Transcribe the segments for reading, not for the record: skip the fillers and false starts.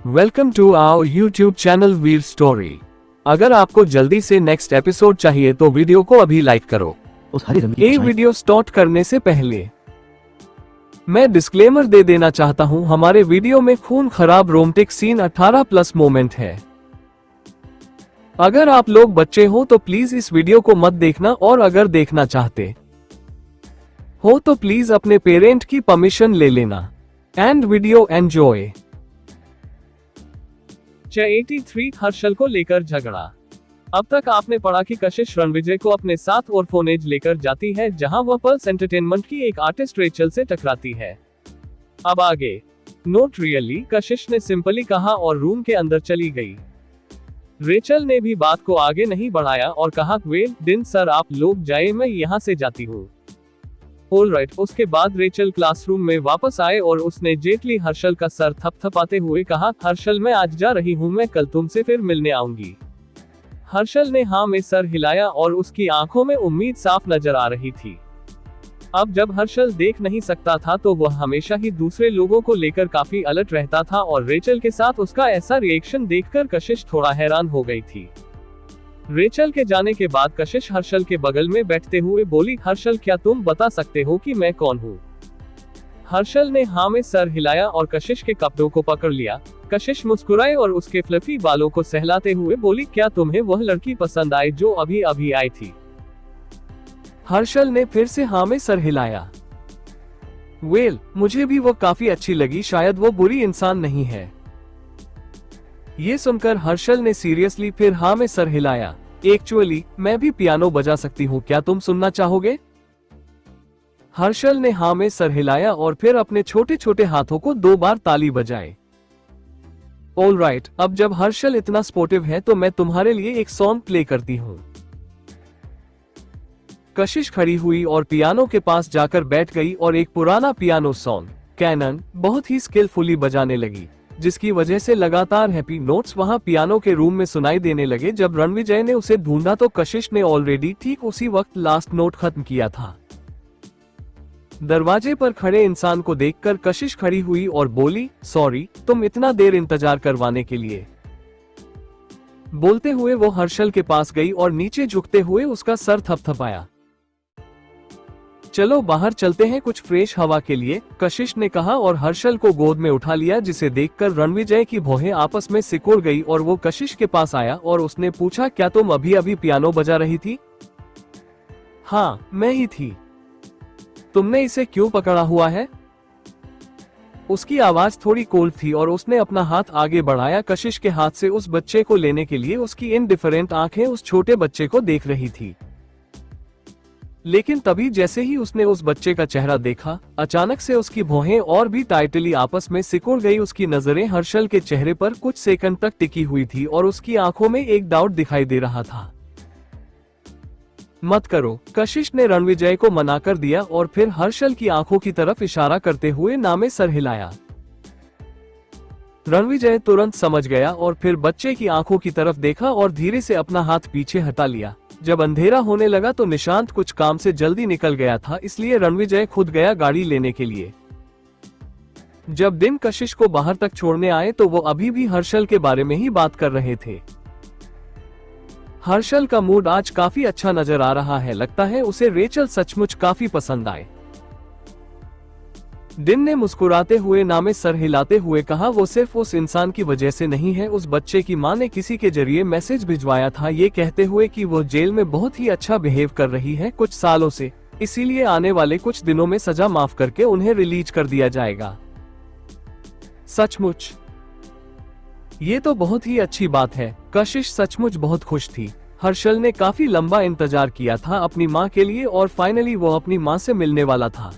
Welcome to our YouTube channel Veer story. अगर आपको जल्दी से नेक्स्ट एपिसोड चाहिए तो वीडियो को अभी लाइक करो। ये वीडियो स्टार्ट करने से पहले मैं डिस्क्लेमर दे देना चाहता हूं, हमारे वीडियो में खून खराब रोमांटिक सीन 18+ मोमेंट है। अगर आप लोग बच्चे हो तो प्लीज इस वीडियो को मत देखना, और अगर देखना चाहते हो तो प्लीज अपने पेरेंट की परमिशन ले लेना। And video enjoy. 83 हर्षल को लेकर झगड़ा। अब तक आपने पढ़ा कि कशिश रणविजय को अपने साथ ऑर्फनेज लेकर जाती है, जहां वह पल्स एंटरटेनमेंट की एक आर्टिस्ट रेचल से टकराती है। अब आगे नोट रियली, कशिश ने सिंपली कहा और रूम के अंदर चली गई। रेचल ने भी बात को आगे नहीं बढ़ाया और कहा, वेल दिन सर, आप लोग जाए, मैं यहाँ से जाती हूँ। ऑलराइट। उसके बाद रेचल क्लासरूम में वापस आए और उसने जेटली हर्षल का सर थपथपाते हुए कहा, हर्षल मैं आज जा रही हूँ, मैं कल तुमसे फिर मिलने आऊंगी। हर्षल ने हाँ में सर हिलाया और उसकी आंखों में उम्मीद साफ नजर आ रही थी। अब जब हर्षल देख नहीं सकता था तो वह हमेशा ही दूसरे लोगों को लेकर काफी अलर्ट रहता था, और रेचल के साथ उसका ऐसा रिएक्शन देखकर कशिश थोड़ा हैरान हो गई थी। रेचल के जाने के बाद कशिश हर्षल के बगल में बैठते हुए बोली, हर्षल क्या तुम बता सकते हो कि मैं कौन हूँ? हर्षल ने हाँ में सर हिलाया और कशिश के कपड़ों को पकड़ लिया। कशिश मुस्कुराए और उसके फ्लफी बालों को सहलाते हुए बोली, क्या तुम्हें वह लड़की पसंद आई जो अभी अभी आई थी? हर्षल ने फिर से हाँ में सर हिलाया। वेल, मुझे भी वो काफी अच्छी लगी, शायद वो बुरी इंसान नहीं है। ये सुनकर हर्षल ने सीरियसली फिर हाँ में सर हिलाया। एक्चुअली मैं भी पियानो बजा सकती हूँ, क्या तुम सुनना चाहोगे? हर्षल ने हाँ में सर हिलाया और फिर अपने छोटे छोटे हाथों को 2 बार ताली बजाए। ऑलराइट, अब जब हर्षल इतना सपोर्टिव है तो मैं तुम्हारे लिए एक सॉन्ग प्ले करती हूँ। कशिश खड़ी हुई और पियानो के पास जाकर बैठ गई और एक पुराना पियानो सॉन्ग कैनन बहुत ही स्किलफुली बजाने लगी, जिसकी वजह से लगातार हैप्पी नोट्स वहां पियानो के रूम में सुनाई देने लगे। जब रणविजय ने उसे ढूंढा तो कशिश ने ऑलरेडी ठीक उसी वक्त लास्ट नोट खत्म किया था। दरवाजे पर खड़े इंसान को देखकर कशिश खड़ी हुई और बोली, सॉरी तुम इतना देर इंतजार करवाने के लिए। बोलते हुए वो हर्षल के पास गई और नीचे झुकते हुए उसका सर थपथपाया। चलो बाहर चलते हैं कुछ फ्रेश हवा के लिए, कशिश ने कहा और हर्षल को गोद में उठा लिया, जिसे देखकर रणविजय की भौहें आपस में सिकुड़ गई और वो कशिश के पास आया और उसने पूछा, क्या तुम अभी अभी पियानो बजा रही थी? हाँ मैं ही थी। तुमने इसे क्यों पकड़ा हुआ है? उसकी आवाज थोड़ी कोल्ड थी और उसने अपना हाथ आगे बढ़ाया। कशिश के हाथ से उस बच्चे को लेने के लिए उसकी इनडिफरेंट आंखें उस छोटे बच्चे को देख रही थी। लेकिन तभी जैसे ही उसने उस बच्चे का चेहरा देखा, अचानक से उसकी भौहें और भी टाइटली आपस में सिकुड़ गई। उसकी नजरें हर्षल के चेहरे पर कुछ सेकंड तक टिकी हुई थी और उसकी आंखों में एक डाउट दिखाई दे रहा था। मत करो, कशिश ने रणविजय को मना कर दिया और फिर हर्षल की आंखों की तरफ इशारा करते हुए नामे सर हिलाया। रणविजय तुरंत समझ गया और फिर बच्चे की आंखों की तरफ देखा और धीरे से अपना हाथ पीछे हटा लिया। जब अंधेरा होने लगा तो निशांत कुछ काम से जल्दी निकल गया था, इसलिए रणविजय खुद गया गाड़ी लेने के लिए। जब दिन कशिश को बाहर तक छोड़ने आए तो वो अभी भी हर्षल के बारे में ही बात कर रहे थे। हर्षल का मूड आज काफी अच्छा नजर आ रहा है, लगता है उसे रेचल सचमुच काफी पसंद आए। दिन ने मुस्कुराते हुए नामे सर हिलाते हुए कहा, वो सिर्फ उस इंसान की वजह से नहीं है, उस बच्चे की मां ने किसी के जरिए मैसेज भिजवाया था, ये कहते हुए कि वो जेल में बहुत ही अच्छा बिहेव कर रही है कुछ सालों से, इसीलिए आने वाले कुछ दिनों में सजा माफ करके उन्हें रिलीज कर दिया जाएगा। सचमुच? ये तो बहुत ही अच्छी बात है। कशिश सचमुच बहुत खुश थी। हर्षल ने काफी लंबा इंतजार किया था अपनी मां के लिए और फाइनली वो अपनी मां से मिलने वाला था।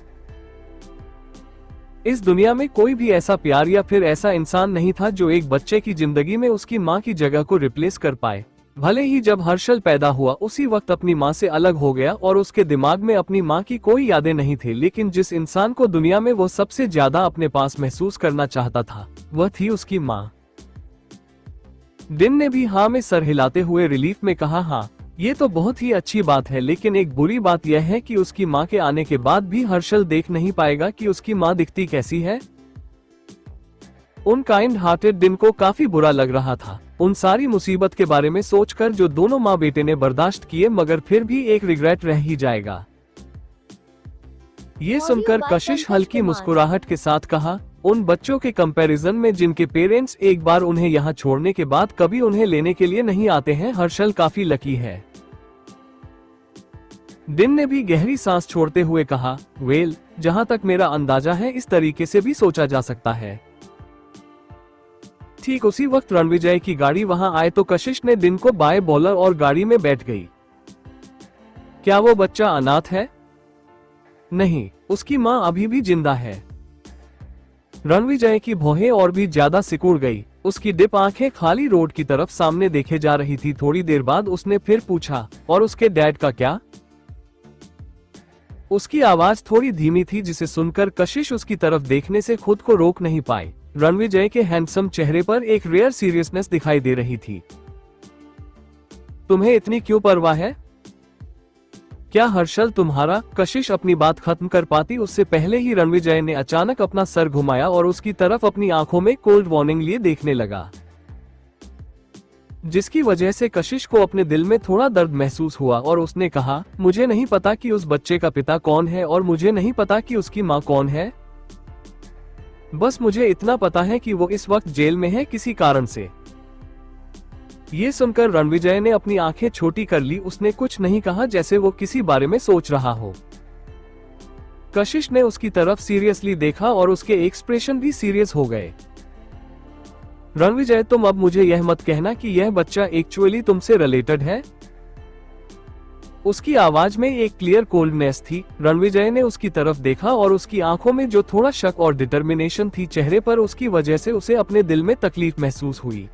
इस दुनिया में कोई भी ऐसा प्यार या फिर ऐसा इंसान नहीं था जो एक बच्चे की जिंदगी में उसकी मां की जगह को रिप्लेस कर पाए। भले ही जब हर्षल पैदा हुआ उसी वक्त अपनी मां से अलग हो गया और उसके दिमाग में अपनी मां की कोई यादें नहीं थी, लेकिन जिस इंसान को दुनिया में वो सबसे ज्यादा अपने पास महसूस करना चाहता था वह थी उसकी मां। दिन ने भी हाँ में सर हिलाते हुए रिलीफ में कहा, हाँ ये तो बहुत ही अच्छी बात है, लेकिन एक बुरी बात यह है कि उसकी माँ के आने के बाद भी हर्षल देख नहीं पाएगा कि उसकी माँ दिखती कैसी है। उन काइंड हार्टेड दिन को काफी बुरा लग रहा था, उन सारी मुसीबत के बारे में सोचकर जो दोनों माँ बेटे ने बर्दाश्त किए, मगर फिर भी एक रिग्रेट रह ही जाएगा। ये सुनकर कशिश हल्की मुस्कुराहट के साथ कहा, उन बच्चों के कंपैरिजन में जिनके पेरेंट्स एक बार उन्हें यहाँ छोड़ने के बाद कभी उन्हें लेने के लिए नहीं आते हैं, हर्षल काफी लकी है। दिन ने भी गहरी सांस छोड़ते हुए कहा, वेल, जहाँ तक मेरा अंदाजा है इस तरीके से भी सोचा जा सकता है। ठीक उसी वक्त रणविजय की गाड़ी वहां आए तो कशिश ने दिन को बाय बॉलर और गाड़ी में बैठ गई। क्या वो बच्चा अनाथ है? नहीं, उसकी माँ अभी भी जिंदा है। रणविजय की भौहें और भी ज्यादा सिकुड़ गई, उसकी डिप आंखें खाली रोड की तरफ सामने देखे जा रही थी। थोड़ी देर बाद उसने फिर पूछा, और उसके डैड का क्या? उसकी आवाज थोड़ी धीमी थी, जिसे सुनकर कशिश उसकी तरफ देखने से खुद को रोक नहीं पाई। रणविजय के हैंडसम चेहरे पर एक रेयर सीरियसनेस दिखाई दे रही थी। तुम्हें इतनी क्यों परवाह है? क्या हर्षल तुम्हारा? कशिश अपनी बात खत्म कर पाती उससे पहले ही रणविजय ने अचानक अपना सर घुमाया और उसकी तरफ अपनी आंखों में कोल्ड वार्निंग लिए देखने लगा, जिसकी वजह से कशिश को अपने दिल में थोड़ा दर्द महसूस हुआ और उसने कहा, मुझे नहीं पता कि उस बच्चे का पिता कौन है और मुझे नहीं पता कि उसकी माँ कौन है। बस मुझे इतना पता है कि वो इस वक्त जेल में है किसी कारण से। ये सुनकर रणविजय ने अपनी आंखें छोटी कर ली। उसने कुछ नहीं कहा, जैसे वो किसी बारे में सोच रहा हो। कशिश ने उसकी तरफ सीरियसली देखा और उसके एक्सप्रेशन भी सीरियस हो गए। रणविजय, तुम अब मुझे यह मत कहना कि यह बच्चा एक्चुअली तुमसे रिलेटेड है। उसकी आवाज में एक क्लियर कोल्डनेस थी। रणविजय ने उसकी तरफ देखा और उसकी आंखों में जो थोड़ा शक और डिटर्मिनेशन थी चेहरे पर, उसकी वजह से उसे अपने दिल में तकलीफ महसूस हुई।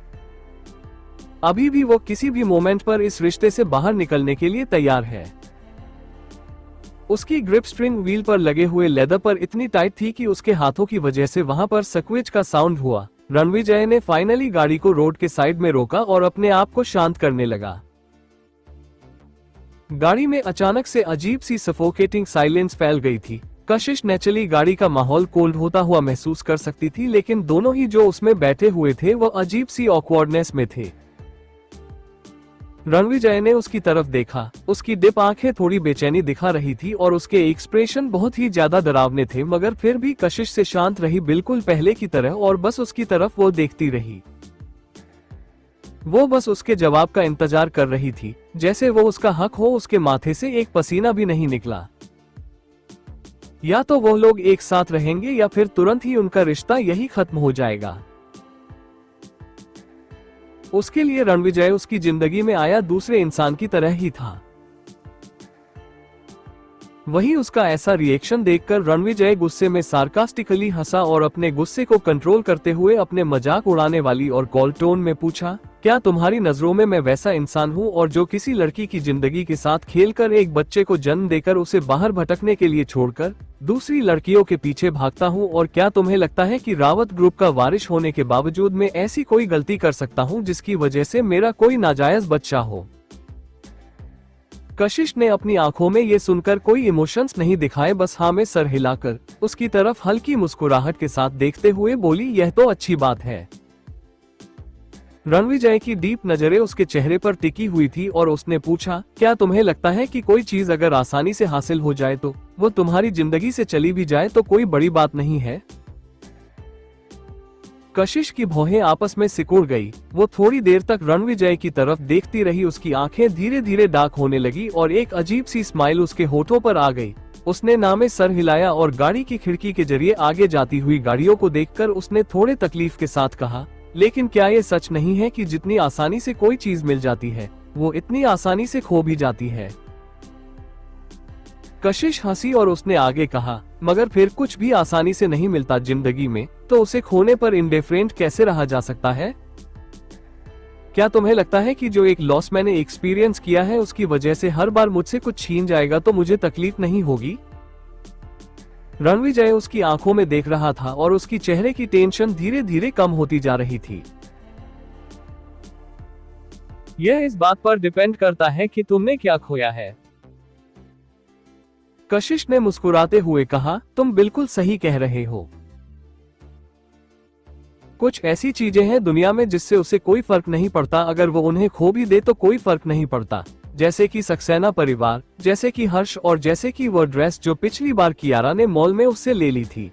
अभी भी वो किसी भी मोमेंट पर इस रिश्ते से बाहर निकलने के लिए तैयार है। उसकी ग्रिप स्ट्रिंग व्हील पर लगे हुए लेदर पर इतनी टाइट थी कि उसके हाथों की वजह से वहां पर स्क्विच का साउंड हुआ। रणविजय ने फाइनली गाड़ी को रोड के साइड में रोका और अपने आप को शांत करने लगा। गाड़ी में अचानक से अजीब सी सफोकेटिंग साइलेंस फैल गई थी। कशिश नेचुरली गाड़ी का माहौल कोल्ड होता हुआ महसूस कर सकती थी, लेकिन दोनों ही जो उसमें बैठे हुए थे वो अजीब सी ऑकवर्डनेस में थे। रणविजय ने उसकी तरफ देखा, उसकी डिप आंखें थोड़ी बेचैनी दिखा रही थी और उसके एक्सप्रेशन बहुत ही ज्यादा डरावने थे, मगर फिर भी कशिश से शांत रही, बिल्कुल पहले की तरह, और बस उसकी तरफ वो देखती रही। वो बस उसके जवाब का इंतजार कर रही थी, जैसे वो उसका हक हो। उसके माथे से एक पसीना भी नहीं निकला। या तो वो लोग एक साथ रहेंगे या फिर तुरंत ही उनका रिश्ता यही खत्म हो जाएगा। उसके लिए रणविजय उसकी जिंदगी में आया दूसरे इंसान की तरह ही था। वही उसका ऐसा रिएक्शन देखकर रणविजय गुस्से में सार्कास्टिकली हंसा और अपने गुस्से को कंट्रोल करते हुए अपने मजाक उड़ाने वाली और कॉल टोन में पूछा, क्या तुम्हारी नजरों में मैं वैसा इंसान हूँ और जो किसी लड़की की जिंदगी के साथ खेलकर एक बच्चे को जन्म देकर उसे बाहर भटकने के लिए छोड़कर दूसरी लड़कियों के पीछे भागता हूँ? और क्या तुम्हें लगता है कि रावत ग्रुप का वारिस होने के बावजूद मैं ऐसी कोई गलती कर सकता हूँ जिसकी वजह से मेरा कोई नाजायज बच्चा हो? कशिश ने अपनी आंखों में ये सुनकर कोई इमोशंस नहीं दिखाए, बस हाँ में सर हिलाकर उसकी तरफ हल्की मुस्कुराहट के साथ देखते हुए बोली, यह तो अच्छी बात है। रणविजय की डीप नजरें उसके चेहरे पर टिकी हुई थी और उसने पूछा, क्या तुम्हें लगता है कि कोई चीज अगर आसानी से हासिल हो जाए तो वो तुम्हारी जिंदगी से चली भी जाए तो कोई बड़ी बात नहीं है? कशिश की भौहें आपस में सिकुड़ गई। वो थोड़ी देर तक रणविजय की तरफ देखती रही। उसकी आंखें धीरे धीरे डार्क होने लगी और एक अजीब सी स्माइल उसके होठों पर आ गई। उसने ना में सर हिलाया और गाड़ी की खिड़की के जरिए आगे जाती हुई गाड़ियों को देखकर उसने थोड़े तकलीफ के साथ कहा, लेकिन क्या ये सच नहीं है कि जितनी आसानी से कोई चीज मिल जाती है वो इतनी आसानी से खो भी जाती है? कशिश हंसी और उसने आगे कहा, मगर फिर कुछ भी आसानी से नहीं मिलता जिंदगी में, तो उसे खोने पर इंडिफरेंट कैसे रहा जा सकता है? क्या तुम्हें लगता है कि जो एक लॉस मैंने एक्सपीरियंस किया है उसकी वजह से हर बार मुझसे कुछ छीन जाएगा तो मुझे तकलीफ नहीं होगी? रणविजय उसकी आंखों में देख रहा था और उसकी चेहरे की टेंशन धीरे धीरे कम होती जा रही थी। यह इस बात पर डिपेंड करता है कि तुमने क्या खोया है। कशिश ने मुस्कुराते हुए कहा, तुम बिल्कुल सही कह रहे हो। कुछ ऐसी चीजें हैं दुनिया में जिससे उसे कोई फर्क नहीं पड़ता, अगर वो उन्हें खो भी दे तो कोई फर्क नहीं पड़ता। जैसे कि सक्सेना परिवार, जैसे कि हर्ष, और जैसे कि वो ड्रेस जो पिछली बार कियारा ने मॉल में उससे ले ली थी।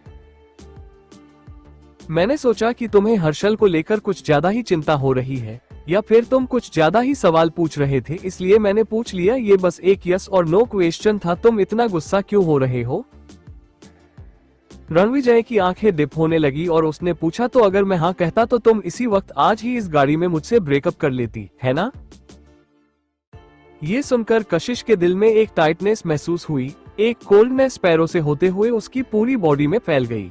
मैंने सोचा कि तुम्हें हर्षल को लेकर कुछ ज्यादा ही चिंता हो रही है, या फिर तुम कुछ ज्यादा ही सवाल पूछ रहे थे, इसलिए मैंने पूछ लिया। ये बस एक यस और नो क्वेश्चन था। तुम इतना गुस्सा क्यों हो रहे हो? रणविजय की आंखें डिप होने लगी और उसने पूछा, तो अगर मैं हाँ कहता तो तुम इसी वक्त आज ही इस गाड़ी में मुझसे ब्रेकअप कर लेती, है ना? ये सुनकर कशिश के दिल में एक टाइटनेस महसूस हुई, एक कोल्डनेस पैरों से होते हुए उसकी पूरी बॉडी में फैल गई।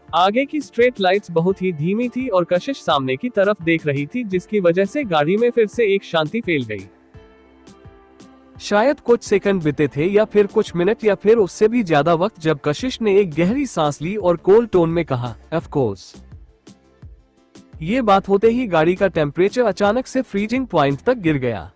आगे की स्ट्रेट लाइट्स बहुत ही धीमी थी और कशिश सामने की तरफ देख रही थी, जिसकी वजह से गाड़ी में फिर से एक शांति फैल गई। शायद कुछ सेकंड बीते थे या फिर कुछ मिनट या फिर उससे भी ज्यादा वक्त, जब कशिश ने एक गहरी सांस ली और कोल्ड टोन में कहा, ऑफ कोर्स। ये बात होते ही गाड़ी का टेम्परेचर अचानक से फ्रीजिंग पॉइंट तक गिर गया।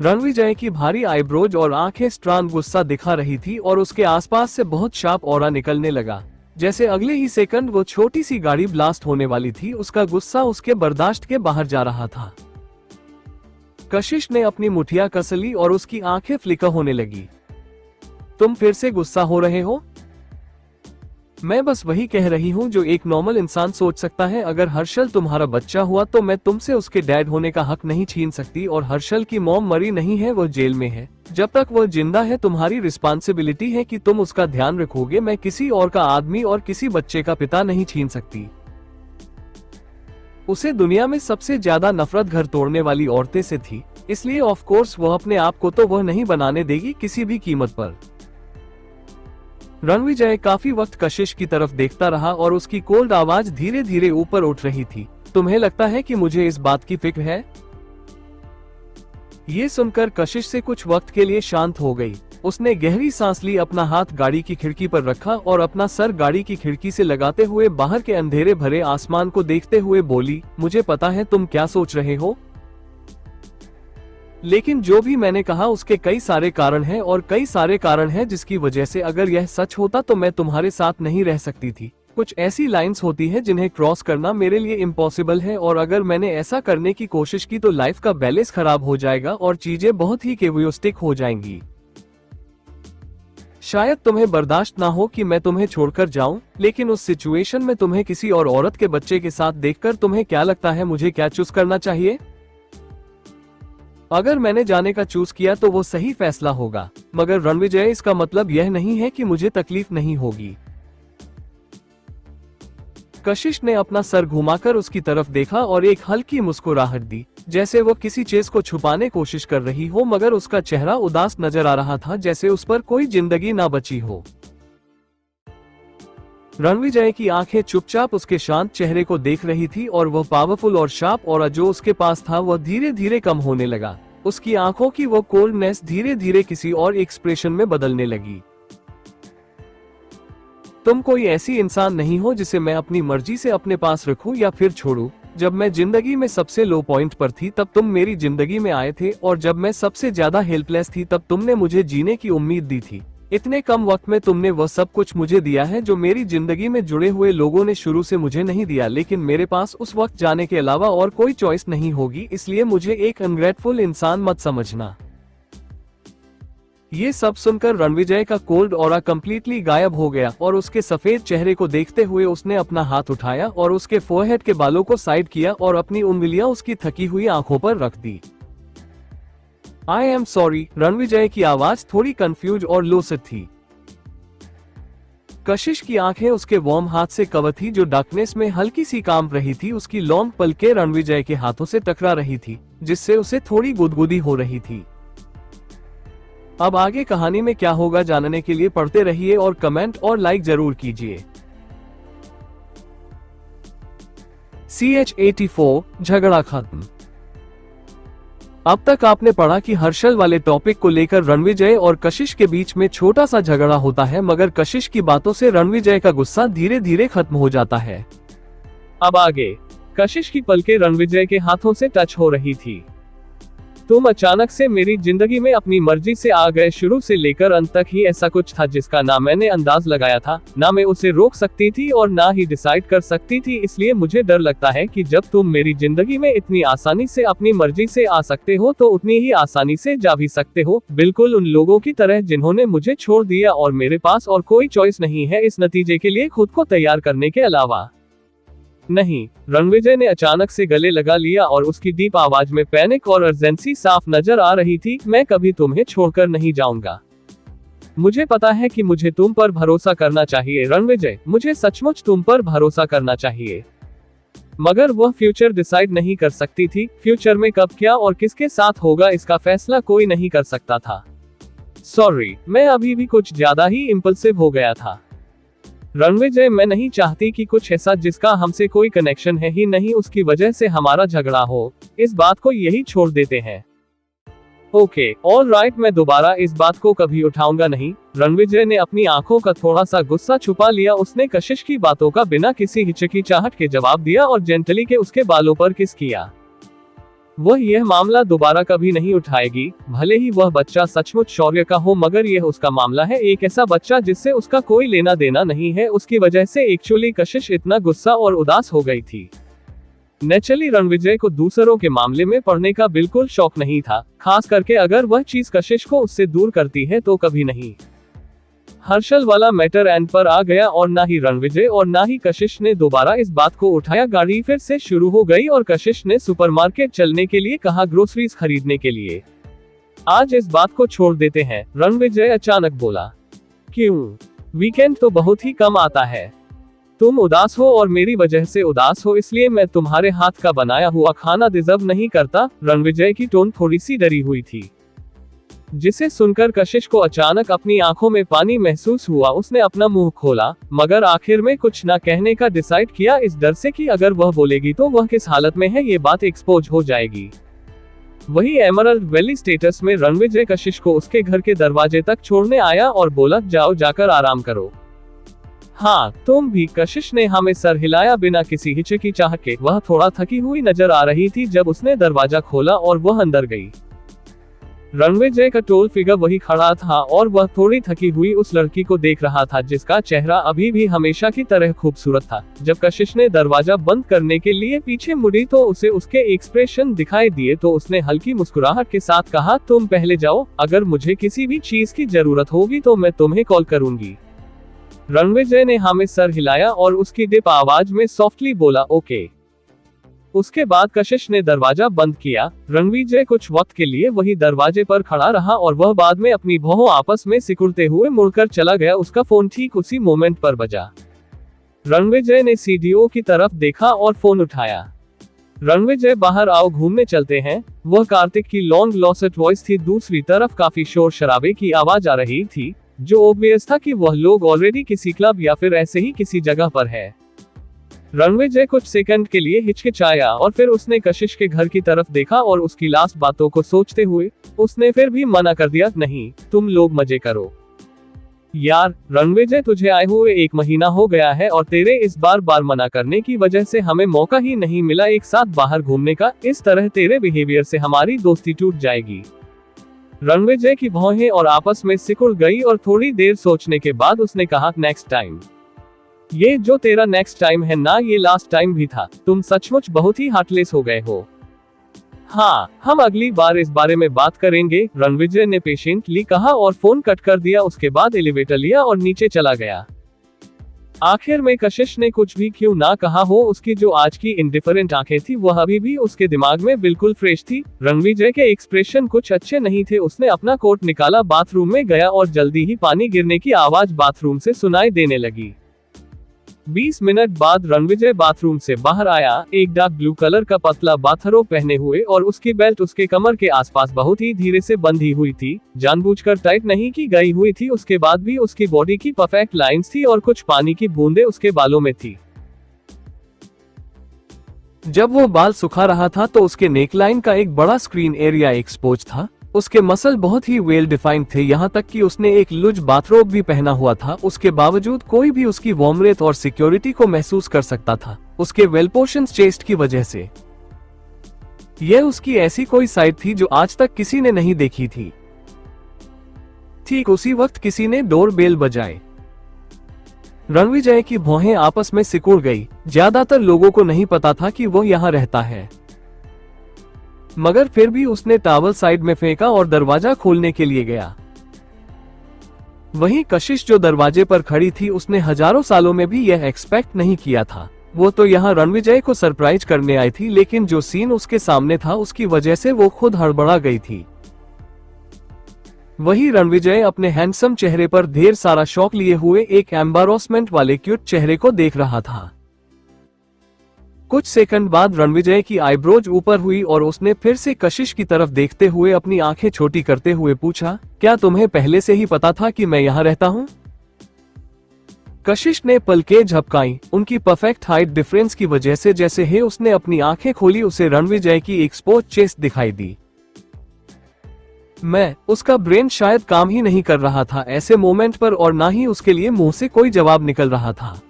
रणविजय की भारी आईब्रोज और आंखें स्ट्रांग गुस्सा दिखा रही थी और उसके आसपास से बहुत शार्प ऑरा निकलने लगा, जैसे अगले ही सेकंड वो छोटी सी गाड़ी ब्लास्ट होने वाली थी। उसका गुस्सा उसके बर्दाश्त के बाहर जा रहा था। कशिश ने अपनी मुठिया कस ली और उसकी आंखें फ्लिकर होने लगी। तुम फिर से गुस्सा हो रहे हो? मैं बस वही कह रही हूँ जो एक नॉर्मल इंसान सोच सकता है। अगर हर्षल तुम्हारा बच्चा हुआ तो मैं तुमसे उसके डैड होने का हक नहीं छीन सकती, और हर्षल की मॉम मरी नहीं है, वो जेल में है। जब तक वो जिंदा है तुम्हारी रिस्पॉन्सिबिलिटी है कि तुम उसका ध्यान रखोगे। मैं किसी और का आदमी और किसी बच्चे का पिता नहीं छीन सकती। उसे दुनिया में सबसे ज्यादा नफरत घर तोड़ने वाली औरतें से थी, इसलिए ऑफ कोर्स वह अपने आप को तो वह नहीं बनाने देगी किसी भी कीमत पर। रणविजय काफी वक्त कशिश की तरफ देखता रहा और उसकी कोल्ड आवाज धीरे धीरे ऊपर उठ रही थी। तुम्हें लगता है कि मुझे इस बात की फिक्र है? ये सुनकर कशिश से कुछ वक्त के लिए शांत हो गई। उसने गहरी सांस ली, अपना हाथ गाड़ी की खिड़की पर रखा और अपना सर गाड़ी की खिड़की से लगाते हुए बाहर के अंधेरे भरे आसमान को देखते हुए बोली, मुझे पता है तुम क्या सोच रहे हो, लेकिन जो भी मैंने कहा उसके कई सारे कारण हैं, और कई सारे कारण हैं जिसकी वजह से अगर यह सच होता तो मैं तुम्हारे साथ नहीं रह सकती थी। कुछ ऐसी लाइंस होती हैं जिन्हें क्रॉस करना मेरे लिए इम्पॉसिबल है, और अगर मैंने ऐसा करने की कोशिश की तो लाइफ का बैलेंस खराब हो जाएगा और चीजें बहुत ही केवियोस्टिक हो जाएंगी। शायद तुम्हें बर्दाश्त ना हो कि मैं तुम्हें छोड़कर जाऊं, लेकिन उस सिचुएशन में तुम्हें किसी और औरत के बच्चे के साथ देखकर तुम्हें क्या लगता है मुझे क्या चूज करना चाहिए? अगर मैंने जाने का चूज किया तो वो सही फैसला होगा, मगर रणविजय इसका मतलब यह नहीं है कि मुझे तकलीफ नहीं होगी। कशिश ने अपना सर घुमाकर उसकी तरफ देखा और एक हल्की मुस्कुराहट दी, जैसे वो किसी चीज को छुपाने कोशिश कर रही हो, मगर उसका चेहरा उदास नजर आ रहा था, जैसे उस पर कोई जिंदगी ना बची हो। रणविजय की आंखें चुपचाप उसके शांत चेहरे को देख रही थी और वह पावरफुल और शार्प ऑरा जो उसके पास था वह धीरे धीरे कम होने लगा। उसकी आंखों की वो कोल्डनेस धीरे धीरे किसी और एक्सप्रेशन में बदलने लगी। तुम कोई ऐसी इंसान नहीं हो जिसे मैं अपनी मर्जी से अपने पास रखूं या फिर छोड़ूं। जब मैं जिंदगी में सबसे लो पॉइंट पर थी तब तुम मेरी जिंदगी में आए थे, और जब मैं सबसे ज्यादा हेल्पलेस थी तब तुमने मुझे जीने की उम्मीद दी थी। इतने कम वक्त में तुमने वह सब कुछ मुझे दिया है जो मेरी जिंदगी में जुड़े हुए लोगों ने शुरू से मुझे नहीं दिया, लेकिन मेरे पास उस वक्त जाने के अलावा और कोई चॉइस नहीं होगी, इसलिए मुझे एक अनग्रेटफुल इंसान मत समझना। ये सब सुनकर रणविजय का कोल्ड ऑरा कंप्लीटली गायब हो गया और उसके सफेद चेहरे को देखते हुए उसने अपना हाथ उठाया और उसके फोरहेड के बालों को साइड किया और अपनी उंगलियां उसकी थकी हुई आंखों पर रख दी। I am sorry. रणविजय की आवाज थोड़ी कंफ्यूज और लो से थी। कशिश की आंखें उसके वार्म हाथ से कवर थी जो डार्कनेस में हल्की सी कांप रही थी। उसकी लॉन्ग पलकें रणविजय के हाथों से टकरा रही थी, जिससे उसे थोड़ी गुदगुदी हो रही थी। अब आगे कहानी में क्या होगा जानने के लिए पढ़ते रहिए और कमेंट और लाइक जरूर कीजिए। CH84 झगड़ा खत्म। अब तक आपने पढ़ा कि हर्षल वाले टॉपिक को लेकर रणविजय और कशिश के बीच में छोटा सा झगड़ा होता है, मगर कशिश की बातों से रणविजय का गुस्सा धीरे धीरे खत्म हो जाता है। अब आगे कशिश की पलकें रणविजय के हाथों से टच हो रही थी। तुम अचानक से मेरी जिंदगी में अपनी मर्जी से आ गए। शुरू से लेकर अंत तक ही ऐसा कुछ था जिसका ना मैंने अंदाज लगाया था, ना मैं उसे रोक सकती थी और ना ही डिसाइड कर सकती थी। इसलिए मुझे डर लगता है कि जब तुम मेरी जिंदगी में इतनी आसानी से अपनी मर्जी से आ सकते हो तो उतनी ही आसानी से जा भी सकते हो, बिल्कुल उन लोगों की तरह जिन्होंने मुझे छोड़ दिया और मेरे पास और कोई चॉइस नहीं है इस नतीजे के लिए खुद को तैयार करने के अलावा। नहीं, रणविजय ने अचानक से गले लगा लिया और उसकी डीप आवाज में पैनिक और अर्जेंसी साफ नजर आ रही थी। मैं कभी तुम्हें छोड़कर नहीं जाऊंगा। मुझे पता है कि मुझे तुम पर भरोसा करना चाहिए रणविजय, मुझे सचमुच तुम पर भरोसा करना चाहिए। मगर वह फ्यूचर डिसाइड नहीं कर सकती थी। फ्यूचर में कब क्या और किसके साथ होगा इसका फैसला कोई नहीं कर सकता था। सॉरी, मैं अभी भी कुछ ज्यादा ही इम्पल्सिव हो गया था रणविजय। मैं नहीं चाहती कि कुछ ऐसा जिसका हमसे कोई कनेक्शन है ही नहीं उसकी वजह से हमारा झगड़ा हो। इस बात को यही छोड़ देते हैं। ओके, ऑल राइट, मैं दोबारा इस बात को कभी उठाऊंगा नहीं। रणविजय ने अपनी आंखों का थोड़ा सा गुस्सा छुपा लिया। उसने कशिश की बातों का बिना किसी हिचकिचाहट के जवाब दिया और जेंटली के उसके बालों पर किस किया। वह यह मामला दोबारा कभी नहीं उठाएगी, भले ही वह बच्चा सचमुच शौर्य का हो, मगर यह उसका मामला है, एक ऐसा बच्चा जिससे उसका कोई लेना देना नहीं है। उसकी वजह से एक्चुअली कशिश इतना गुस्सा और उदास हो गई थी। नेचुरली रणविजय को दूसरों के मामले में पड़ने का बिल्कुल शौक नहीं था, खास करके अगर वह चीज कशिश को उससे दूर करती है तो कभी नहीं। हर्षल वाला मैटर एंड पर आ गया और ना ही रणविजय और ना ही कशिश ने दोबारा इस बात को उठाया। गाड़ी फिर से शुरू हो गई और कशिश ने सुपरमार्केट चलने के लिए कहा, ग्रोसरीज खरीदने के लिए। आज इस बात को छोड़ देते हैं, रणविजय अचानक बोला। क्यों? वीकेंड तो बहुत ही कम आता है। तुम उदास हो और मेरी वजह से उदास हो, इसलिए मैं तुम्हारे हाथ का बनाया हुआ खाना डिजर्व नहीं करता। रणविजय की टोन थोड़ी सी डरी हुई थी, जिसे सुनकर कशिश को अचानक अपनी आंखों में पानी महसूस हुआ। उसने अपना मुंह खोला, मगर आखिर में कुछ न कहने का डिसाइड किया, इस डर से कि अगर वह बोलेगी तो वह किस हालत में है ये बात एक्सपोज हो जाएगी। वही एमरल्ड वैली स्टेटस में रणविजय कशिश को उसके घर के दरवाजे तक छोड़ने आया और बोला, जाओ जाकर आराम करो। हाँ, तुम भी, कशिश ने हमें सर हिलाया बिना किसी हिचकिचाहट के। वह थोड़ा थकी हुई नजर आ रही थी जब उसने दरवाजा खोला और वह अंदर गई। रणविजय का टोल फिगर वही खड़ा था और वह थोड़ी थकी हुई उस लड़की को देख रहा था जिसका चेहरा अभी भी हमेशा की तरह खूबसूरत था। जब कशिश ने दरवाजा बंद करने के लिए पीछे मुड़ी तो उसे उसके एक्सप्रेशन दिखाई दिए तो उसने हल्की मुस्कुराहट के साथ कहा, तुम पहले जाओ, अगर मुझे किसी भी चीज की जरूरत होगी तो मैं तुम्हें कॉल करूंगी। रणविजय ने हमें सर हिलाया और उसकी डिप आवाज में सॉफ्टली बोला, ओके। उसके बाद कशिश ने दरवाजा बंद किया। रणविजय कुछ वक्त के लिए वही दरवाजे पर खड़ा रहा और वह बाद में अपनी भौहों आपस में सिकुड़ते हुए मुड़कर चला गया। उसका फोन ठीक उसी मोमेंट पर बजा। रणविजय ने सीडीओ की तरफ देखा और फोन उठाया। रणविजय, बाहर आओ, घूमने चलते हैं। वह कार्तिक की लॉन्ग लॉसेट वॉइस थी। दूसरी तरफ काफी शोर शराबे की आवाज आ रही थी, जो ऑब्वियस था कि वह लोग ऑलरेडी किसी क्लब या फिर ऐसे ही किसी जगह पर है। रणविजय कुछ सेकंड के लिए हिचकिचाया और फिर उसने कशिश के घर की तरफ देखा और उसकी लास्ट बातों को सोचते हुए उसने फिर भी मना कर दिया, नहीं, तुम लोग मजे करो। यार रणविजय, तुझे आए हुए 1 महीना हो गया है और तेरे इस बार मना करने की वजह से हमें मौका ही नहीं मिला एक साथ बाहर घूमने का। इस तरह तेरे बिहेवियर से हमारी दोस्ती टूट जाएगी। रणविजय की भौहें और आपस में सिकुड़ गई और थोड़ी देर सोचने के बाद उसने कहा, नेक्स्ट टाइम। ये जो तेरा नेक्स्ट टाइम है ना, ये लास्ट टाइम भी था। तुम सचमुच बहुत ही हार्टलेस हो गए हो। हाँ, हम अगली बार इस बारे में बात करेंगे, रणविजय ने पेशेंटली कहा और फोन कट कर दिया। उसके बाद एलिवेटर लिया और नीचे चला गया। आखिर में कशिश ने कुछ भी क्यों ना कहा हो, उसकी जो आज की इंडिफरेंट आंखें थी वह अभी भी उसके दिमाग में बिल्कुल फ्रेश थी। रणविजय के एक्सप्रेशन कुछ अच्छे नहीं थे। उसने अपना कोट निकाला, बाथरूम में गया और जल्दी ही पानी गिरने की आवाज बाथरूम से सुनाई देने लगी। 20 मिनट बाद रणविजय बाथरूम से बाहर आया, एक डार्क ब्लू कलर का पतला बाथरो पहने हुए और उसकी बेल्ट उसके कमर के आसपास बहुत ही धीरे से बंधी हुई थी, जानबूझकर टाइट नहीं की गई हुई थी। उसके बाद भी उसकी बॉडी की परफेक्ट लाइंस थी और कुछ पानी की बूंदें उसके बालों में थी। जब वो बाल सुखा रहा था तो उसके नेकलाइन का एक बड़ा स्क्रीन एरिया एक्सपोज था। उसके मसल बहुत ही वेल डिफाइंड थे, यहाँ तक कि उसने एक लूज बाथरोब भी पहना हुआ था। उसके बावजूद कोई भी उसकी वार्मथ और सिक्योरिटी को महसूस कर सकता था, उसके वेल पोर्शन्ड चेस्ट की वजह से। यह उसकी ऐसी कोई साइड थी जो आज तक किसी ने नहीं देखी थी। ठीक उसी वक्त किसी ने डोरबेल बजाए। रणविजय की भौहें आपस में सिकुड़ गई। ज्यादातर लोगों को नहीं पता था कि वो यहाँ रहता है, मगर फिर भी उसने टॉवल साइड में फेंका और दरवाजा खोलने के लिए गया। वहीं कशिश जो दरवाजे पर खड़ी थी, उसने हजारों सालों में भी यह एक्सपेक्ट नहीं किया था। वो तो यहाँ रणविजय को सरप्राइज करने आई थी, लेकिन जो सीन उसके सामने था उसकी वजह से वो खुद हड़बड़ा गई थी। वही रणविजय अपने हैंडसम चेहरे पर ढेर सारा शौक लिए हुए एक एम्बारोसमेंट वाले क्यूट चेहरे को देख रहा था। कुछ सेकंड बाद रणविजय की आईब्रोज ऊपर हुई और उसने फिर से कशिश की तरफ देखते हुए अपनी आंखें छोटी करते हुए पूछा, क्या तुम्हें पहले से ही पता था कि मैं यहाँ रहता हूँ? कशिश ने पलकें झपकाई। उनकी परफेक्ट हाइट डिफरेंस की वजह से जैसे ही उसने अपनी आंखें खोली, उसे रणविजय की एक्सपोज चेस्ट दिखाई दी। उसका ब्रेन शायद काम ही नहीं कर रहा था ऐसे मोमेंट पर, और ना ही उसके लिए मुंह से कोई जवाब निकल रहा था।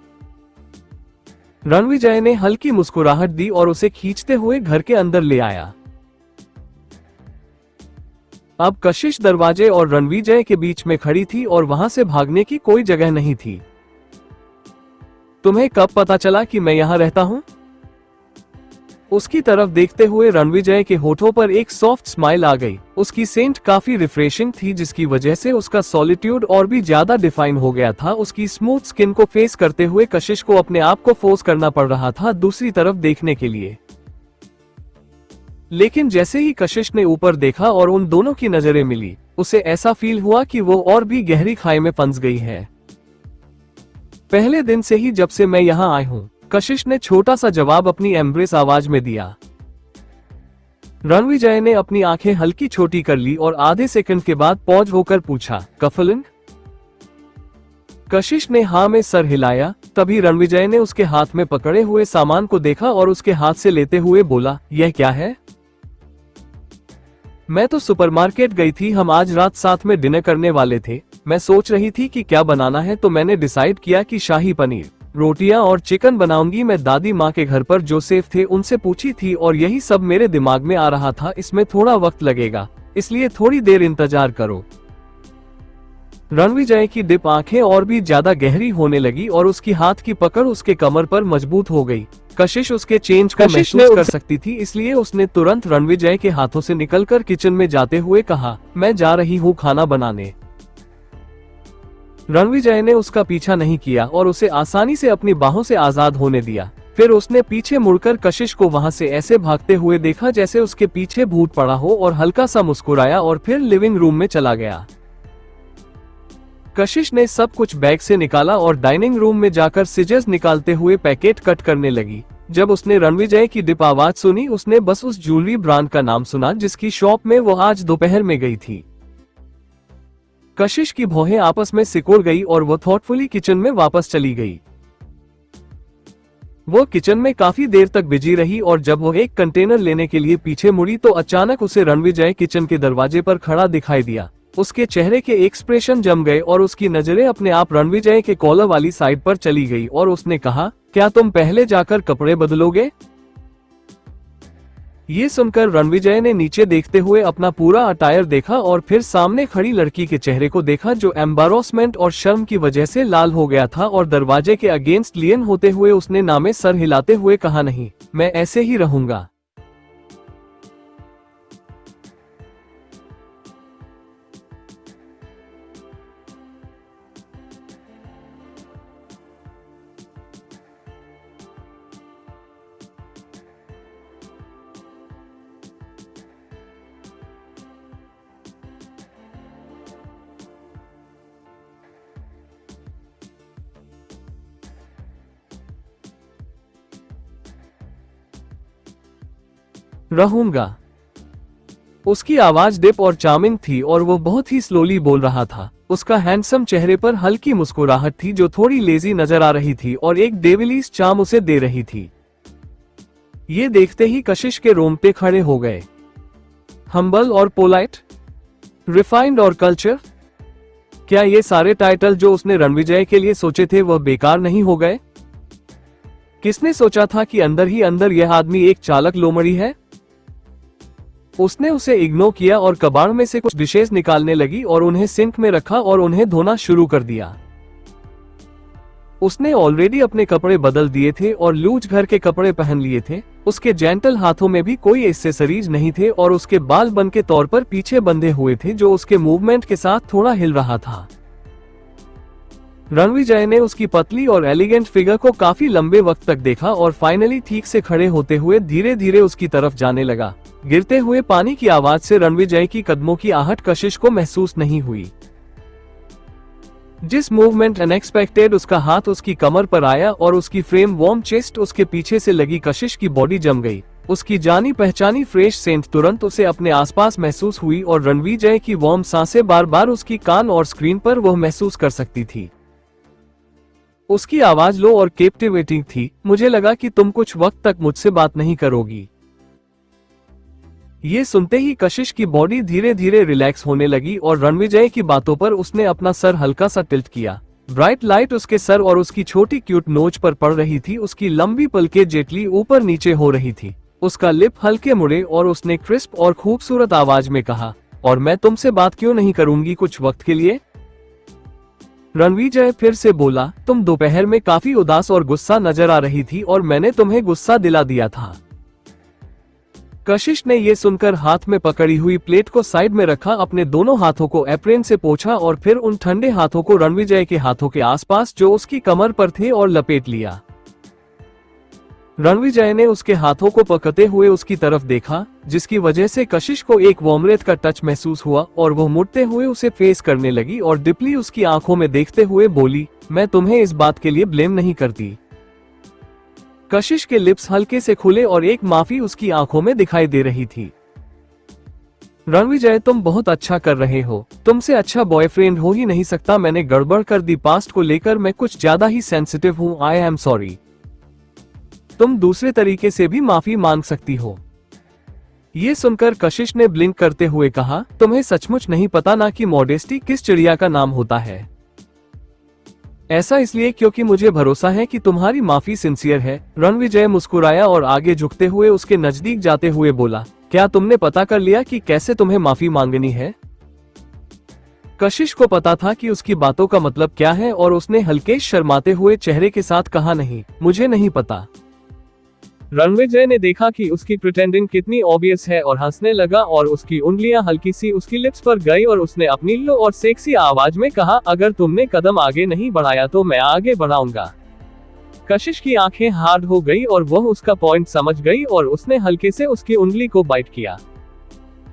रणविजय ने हल्की मुस्कुराहट दी और उसे खींचते हुए घर के अंदर ले आया। अब कशिश दरवाजे और रणविजय के बीच में खड़ी थी और वहां से भागने की कोई जगह नहीं थी। तुम्हें कब पता चला कि मैं यहाँ रहता हूँ? उसकी तरफ देखते हुए रणविजय के होठों पर एक सॉफ्ट स्माइल आ गई। उसकी सेंट काफी रिफ्रेशिंग थी, जिसकी वजह से उसका सॉलिट्यूड और भी ज्यादा डिफाइन हो गया था। उसकी स्मूथ स्किन को फेस करते हुए कशिश को अपने आप को फोर्स करना पड़ रहा था दूसरी तरफ देखने के लिए। लेकिन जैसे ही कशिश ने ऊपर देखा और उन दोनों की नजरें मिली, उसे ऐसा फील हुआ कि वो और भी गहरी खाई में फंस गई है। पहले दिन से ही जब से मैं यहाँ आई हूँ, कशिश ने छोटा सा जवाब अपनी एम्ब्रेस आवाज में दिया। रणविजय ने अपनी आंखें हल्की छोटी कर ली और आधे सेकंड के बाद पॉज होकर पूछा, कफलिन? कशिश ने हाँ में सर हिलाया। तभी रणविजय ने उसके हाथ में पकड़े हुए सामान को देखा और उसके हाथ से लेते हुए बोला, यह क्या है? मैं तो सुपरमार्केट गई थी, हम आज रात साथ में डिनर करने वाले थे। मैं सोच रही थी कि क्या बनाना है, तो मैंने डिसाइड किया कि शाही पनीर, रोटियां और चिकन बनाऊंगी। मैं दादी माँ के घर पर जो सेफ थे उनसे पूछी थी और यही सब मेरे दिमाग में आ रहा था। इसमें थोड़ा वक्त लगेगा, इसलिए थोड़ी देर इंतजार करो। रणविजय की डिप आंखें और भी ज्यादा गहरी होने लगी और उसकी हाथ की पकड़ उसके कमर पर मजबूत हो गई। कशिश उसके चेंज को महसूस कर सकती थी, इसलिए उसने तुरंत रणविजय के हाथों से निकलकर किचन में जाते हुए कहा, मैं जा रही हूँ खाना बनाने। रणविजय ने उसका पीछा नहीं किया और उसे आसानी से अपनी बाहों से आजाद होने दिया। फिर उसने पीछे मुड़कर कशिश को वहां से ऐसे भागते हुए देखा जैसे उसके पीछे भूत पड़ा हो और हल्का सा मुस्कुराया और फिर लिविंग रूम में चला गया। कशिश ने सब कुछ बैग से निकाला और डाइनिंग रूम में जाकर सिजर्स निकालते हुए पैकेट कट करने लगी। जब उसने रणविजय की डिप आवाज सुनी, उसने बस उस ज्वेलरी ब्रांड का नाम सुना जिसकी शॉप में वो आज दोपहर में गई थी। कशिश की भौहें आपस में सिकुड़ गई और वो थॉटफुली किचन में वापस चली गई। वो किचन में काफी देर तक बिजी रही और जब वो एक कंटेनर लेने के लिए पीछे मुड़ी तो अचानक उसे रणविजय किचन के दरवाजे पर खड़ा दिखाई दिया। उसके चेहरे के एक्सप्रेशन जम गए और उसकी नजरें अपने आप रणविजय के कॉलर वाली साइड पर चली गई और उसने कहा, क्या तुम पहले जाकर कपड़े बदलोगे? ये सुनकर रणविजय ने नीचे देखते हुए अपना पूरा अटायर देखा और फिर सामने खड़ी लड़की के चेहरे को देखा जो एम्बारोसमेंट और शर्म की वजह से लाल हो गया था और दरवाजे के अगेंस्ट लियन होते हुए उसने नामे सर हिलाते हुए कहा, नहीं, मैं ऐसे ही रहूंगा। रहूंगा। उसकी आवाज डिप और चार्मिंग थी और वो बहुत ही स्लोली बोल रहा था। उसका हैंडसम चेहरे पर हल्की मुस्कुराहट थी जो थोड़ी लेजी नजर आ रही थी और एक डेविलिश चार्म उसे दे रही थी। ये देखते ही कशिश के रोंगटे खड़े हो गए। हम्बल और पोलाइट, रिफाइंड और कल्चर, क्या ये सारे टाइटल जो उसने रणविजय के लिए सोचे थे वह बेकार नहीं हो गए? किसने सोचा था कि अंदर ही अंदर यह आदमी एक चालक लोमड़ी है? उसने उसे इग्नोर किया और कबाड़ में से कुछ डिशेस निकालने लगी और उन्हें सिंक में रखा और उन्हें धोना शुरू कर दिया। उसने ऑलरेडी अपने कपड़े बदल दिए थे और लूज घर के कपड़े पहन लिए थे। उसके जेंटल हाथों में भी कोई एक्सेसरीज नहीं थे और उसके बाल बन के तौर पर पीछे बंधे हुए थे जो उसके मूवमेंट के साथ थोड़ा हिल रहा था। रणविजय ने उसकी पतली और एलिगेंट फिगर को काफी लंबे वक्त तक देखा और फाइनली ठीक से खड़े होते हुए धीरे धीरे उसकी तरफ जाने लगा। गिरते हुए पानी की आवाज से रणविजय की कदमों की आहट कशिश को महसूस नहीं हुई। जिस मूवमेंट अनएक्सपेक्टेड उसका हाथ उसकी कमर पर आया और उसकी फ्रेम वार्म चेस्ट उसके पीछे से लगी कशिश की बॉडी जम गई। उसकी जानी पहचानी फ्रेश सेंट तुरंत उसे अपने आसपास महसूस हुई और रणविजय की वार्म सांसें बार बार उसकी कान और स्क्रीन पर वह महसूस कर सकती थी। उसकी आवाज लो और कैप्टिवेटिंग थी। मुझे लगा कि तुम कुछ वक्त तक मुझसे बात नहीं करोगी। ये सुनते ही कशिश की बॉडी धीरे धीरे रिलैक्स होने लगी और रणविजय की बातों पर उसने अपना सर हल्का सा टिल्ट किया। ब्राइट लाइट उसके सर और उसकी छोटी क्यूट नोच पर पड़ रही थी। उसकी लंबी पलकें जेटली ऊपर नीचे हो रही थी। उसका लिप हल्के मुड़े और उसने क्रिस्प और खूबसूरत आवाज में कहा, और मैं तुमसे बात क्यों नहीं करूंगी कुछ वक्त के लिए? रणविजय फिर से बोला, तुम दोपहर में काफी उदास और गुस्सा नजर आ रही थी और मैंने तुम्हें गुस्सा दिला दिया था। कशिश ने यह सुनकर हाथ में पकड़ी हुई प्लेट को साइड में रखा, अपने दोनों हाथों को एप्रेन से पोंछा और फिर उन ठंडे हाथों को रणविजय के हाथों के आसपास जो उसकी कमर पर थे और लपेट लिया। रणविजय ने उसके हाथों को पकड़ते हुए उसकी तरफ देखा, जिसकी वजह से कशिश को एक वार्मथ का टच महसूस हुआ और वो मुड़ते हुए उसे फेस करने लगी और डीपली उसकी आंखों में देखते हुए बोली, मैं तुम्हें इस बात के लिए ब्लेम नहीं करती। कशिश के लिप्स हल्के से खुले और एक माफी उसकी आंखों में दिखाई दे रही थी। रणविजय, तुम बहुत अच्छा कर रहे हो। तुमसे अच्छा बॉयफ्रेंड हो ही नहीं सकता। मैंने गड़बड़ कर दी। पास्ट को लेकर मैं कुछ ज्यादा ही सेंसिटिव हूँ। आई एम सॉरी। तुम दूसरे तरीके से भी माफी मांग सकती हो। ये सुनकर कशिश ने ब्लिंक करते हुए कहा, तुम्हें सचमुच नहीं पता ना कि मॉडेस्टी किस चिड़िया का नाम होता है। ऐसा इसलिए क्योंकि मुझे भरोसा है कि तुम्हारी माफी सिंसियर है। रणविजय मुस्कुराया और आगे झुकते हुए उसके नजदीक जाते हुए बोला, क्या तुमने पता कर लिया कि कैसे तुम्हें माफी मांगनी है? कशिश को पता था कि उसकी बातों का मतलब क्या है और उसने हल्के शर्माते हुए चेहरे के साथ कहा, नहीं, मुझे नहीं पता। रणविजय ने देखा कि उसकी प्रिटेंडिंग कितनी ऑब्वियस है और हंसने लगा और उसकी उंगलियां हल्की सी उसकी लिप्स पर गई और उसने अपनी लो और सेक्सी आवाज में कहा, अगर तुमने कदम आगे नहीं बढ़ाया तो मैं आगे बढ़ाऊंगा। कशिश की आंखें हार्ड हो गई और वह उसका पॉइंट समझ गई और उसने हल्के से उसकी उंगली को बाइट किया।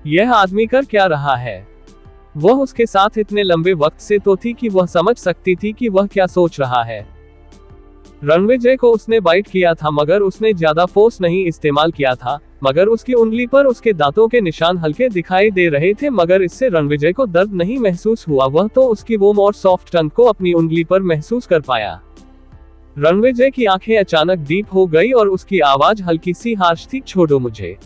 यह आदमी कर क्या रहा है? वह उसके साथ इतने लंबे वक्त से तो थी कि वह समझ सकती थी कि वह क्या सोच रहा है। रणविजय को उसने बाइट किया था मगर उसने ज्यादा फोर्स नहीं इस्तेमाल किया था, मगर उसकी उंगली पर उसके दांतों के निशान हल्के दिखाई दे रहे थे, मगर इससे रणविजय को दर्द नहीं महसूस हुआ। वह तो उसकी वोम और सॉफ्ट टंग को अपनी उंगली पर महसूस कर पाया। रणविजय की आंखें अचानक डीप हो गई और उसकी आवाज हल्की सी हार्श थी, छोड़ो मुझे।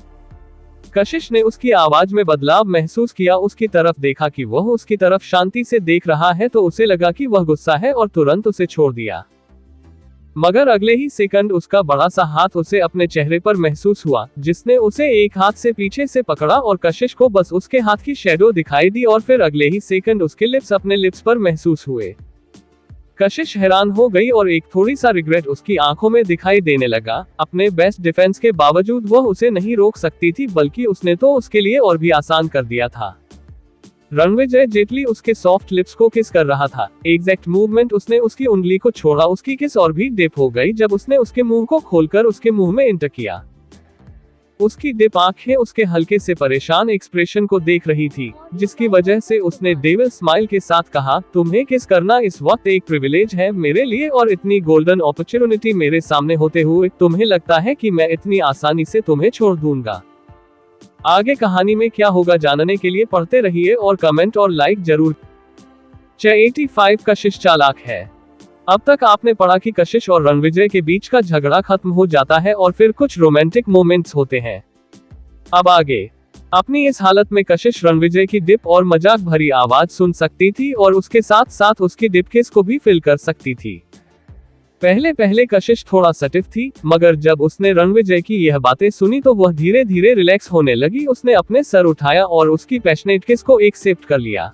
कशिश ने उसकी आवाज में बदलाव महसूस किया, उसकी तरफ देखा कि वह उसकी तरफ शांति से देख रहा है तो उसे लगा कि वह गुस्सा है और तुरंत उसे छोड़ दिया। मगर अगले ही सेकंड उसका बड़ा सा हाथ उसे अपने चेहरे पर महसूस हुआ, जिसने उसे एक हाथ से पीछे से पकड़ा और कशिश को बस उसके हाथ की शैडो दिखाई दी और फिर अगले ही सेकंड उसके लिप्स अपने लिप्स पर महसूस हुए। कशिश हैरान हो गई और एक थोड़ी सा रिग्रेट उसकी आंखों में दिखाई देने लगा। अपने बेस्ट डिफेंस के बावजूद वह उसे नहीं रोक सकती थी, बल्कि उसने तो उसके लिए और भी आसान कर दिया था। रणविजय जेटली उसके सॉफ्ट लिप्स को किस कर रहा था। एग्जैक्ट मूवमेंट उसने उसकी उंगली को छोड़ा, उसकी किस और भी डिप हो गई जब उसने उसके मुंह को खोलकर उसके मुंह में इंटर किया। उसकी डिप आंखें उसके हल्के से परेशान एक्सप्रेशन को देख रही थी, जिसकी वजह से उसने डेविल स्माइल के साथ कहा, तुम्हें किस करना इस वक्त एक प्रिविलेज है मेरे लिए और इतनी गोल्डन अपॉर्चुनिटी मेरे सामने होते हुए तुम्हें लगता है कि मैं इतनी आसानी से तुम्हें छोड़ दूंगा? आगे कहानी में क्या होगा जानने के लिए पढ़ते रहिए और कमेंट और लाइक जरूर। 85 कशिश चालाक है। अब तक आपने पढ़ा कि कशिश और रणविजय के बीच का झगड़ा खत्म हो जाता है और फिर कुछ रोमांटिक मोमेंट्स होते हैं। अब आगे अपनी इस हालत में कशिश रणविजय की डिप और मजाक भरी आवाज सुन सकती थी और उसके साथ साथ उसकी डिप किस को भी फील कर सकती थी। पहले पहले कशिश थोड़ा सटिफ थी, मगर जब उसने रणविजय की यह बातें सुनी तो वह धीरे धीरे रिलैक्स होने लगी। उसने अपने सर उठाया और उसकी पैशनेट किस को एक्सेप्ट कर लिया।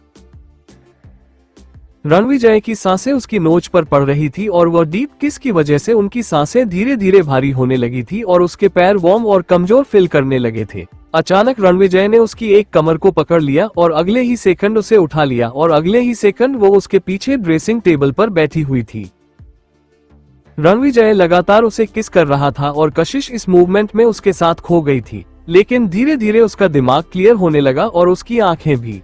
रणविजय की सांसें उसकी नोच पर पड़ रही थी और वह डीप किस की वजह से उनकी सांसें धीरे धीरे भारी होने लगी थी और उसके पैर वार्म और कमजोर फील करने लगे थे। अचानक रणविजय ने उसकी एक कमर को पकड़ लिया और अगले ही सेकंड उसे उठा लिया और अगले ही सेकंड वो उसके पीछे ड्रेसिंग टेबल पर बैठी हुई थी। रणविजय लगातार उसे किस कर रहा था और कशिश इस मूवमेंट में उसके साथ खो गई थी, लेकिन धीरे धीरे उसका दिमाग क्लियर होने लगा और उसकी आंखें भी।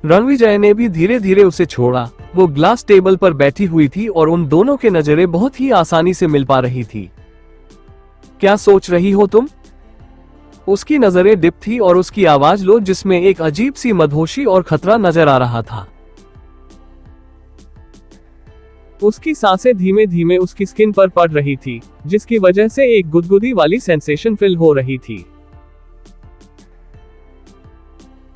रणविजय ने भी धीरे धीरे उसे छोड़ा। वो ग्लास टेबल पर बैठी हुई थी और उन दोनों के नजरें बहुत ही आसानी से मिल पा रही थी। क्या सोच रही हो तुम? उसकी नजरें डिप थी और उसकी आवाज लो, जिसमें एक अजीब सी मदहोशी और खतरा नजर आ रहा था। उसकी सांसें धीमे धीमे उसकी स्किन पर पड़ रही थी, जिसकी वजह से एक गुदगुदी वाली सेंसेशन फील हो रही थी।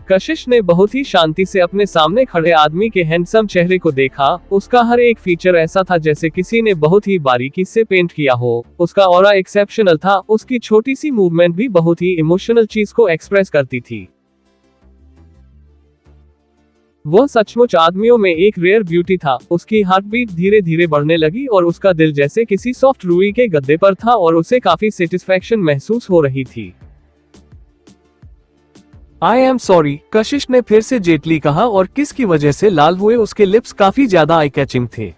कशिश ने बहुत ही शांति से अपने सामने खड़े आदमी के हैंडसम चेहरे को देखा। उसका हर एक फीचर ऐसा था जैसे किसी ने बहुत ही बारीकी से पेंट किया हो। उसका ऑरा एक्सेप्शनल था। उसकी छोटी सी मूवमेंट भी बहुत ही इमोशनल चीज को एक्सप्रेस करती थी। वह सचमुच आदमियों में एक रेयर ब्यूटी था। उसकी हार्ट बीट धीरे धीरे बढ़ने लगी और उसका दिल जैसे किसी सॉफ्ट रुई के गद्दे पर था और उसे काफी सेटिस्फैक्शन महसूस हो रही थी। आई एम सॉरी, कशिश ने फिर से जेटली कहा और किस की वजह से लाल हुए उसके लिप्स काफी ज्यादा आई कैचिंग थे।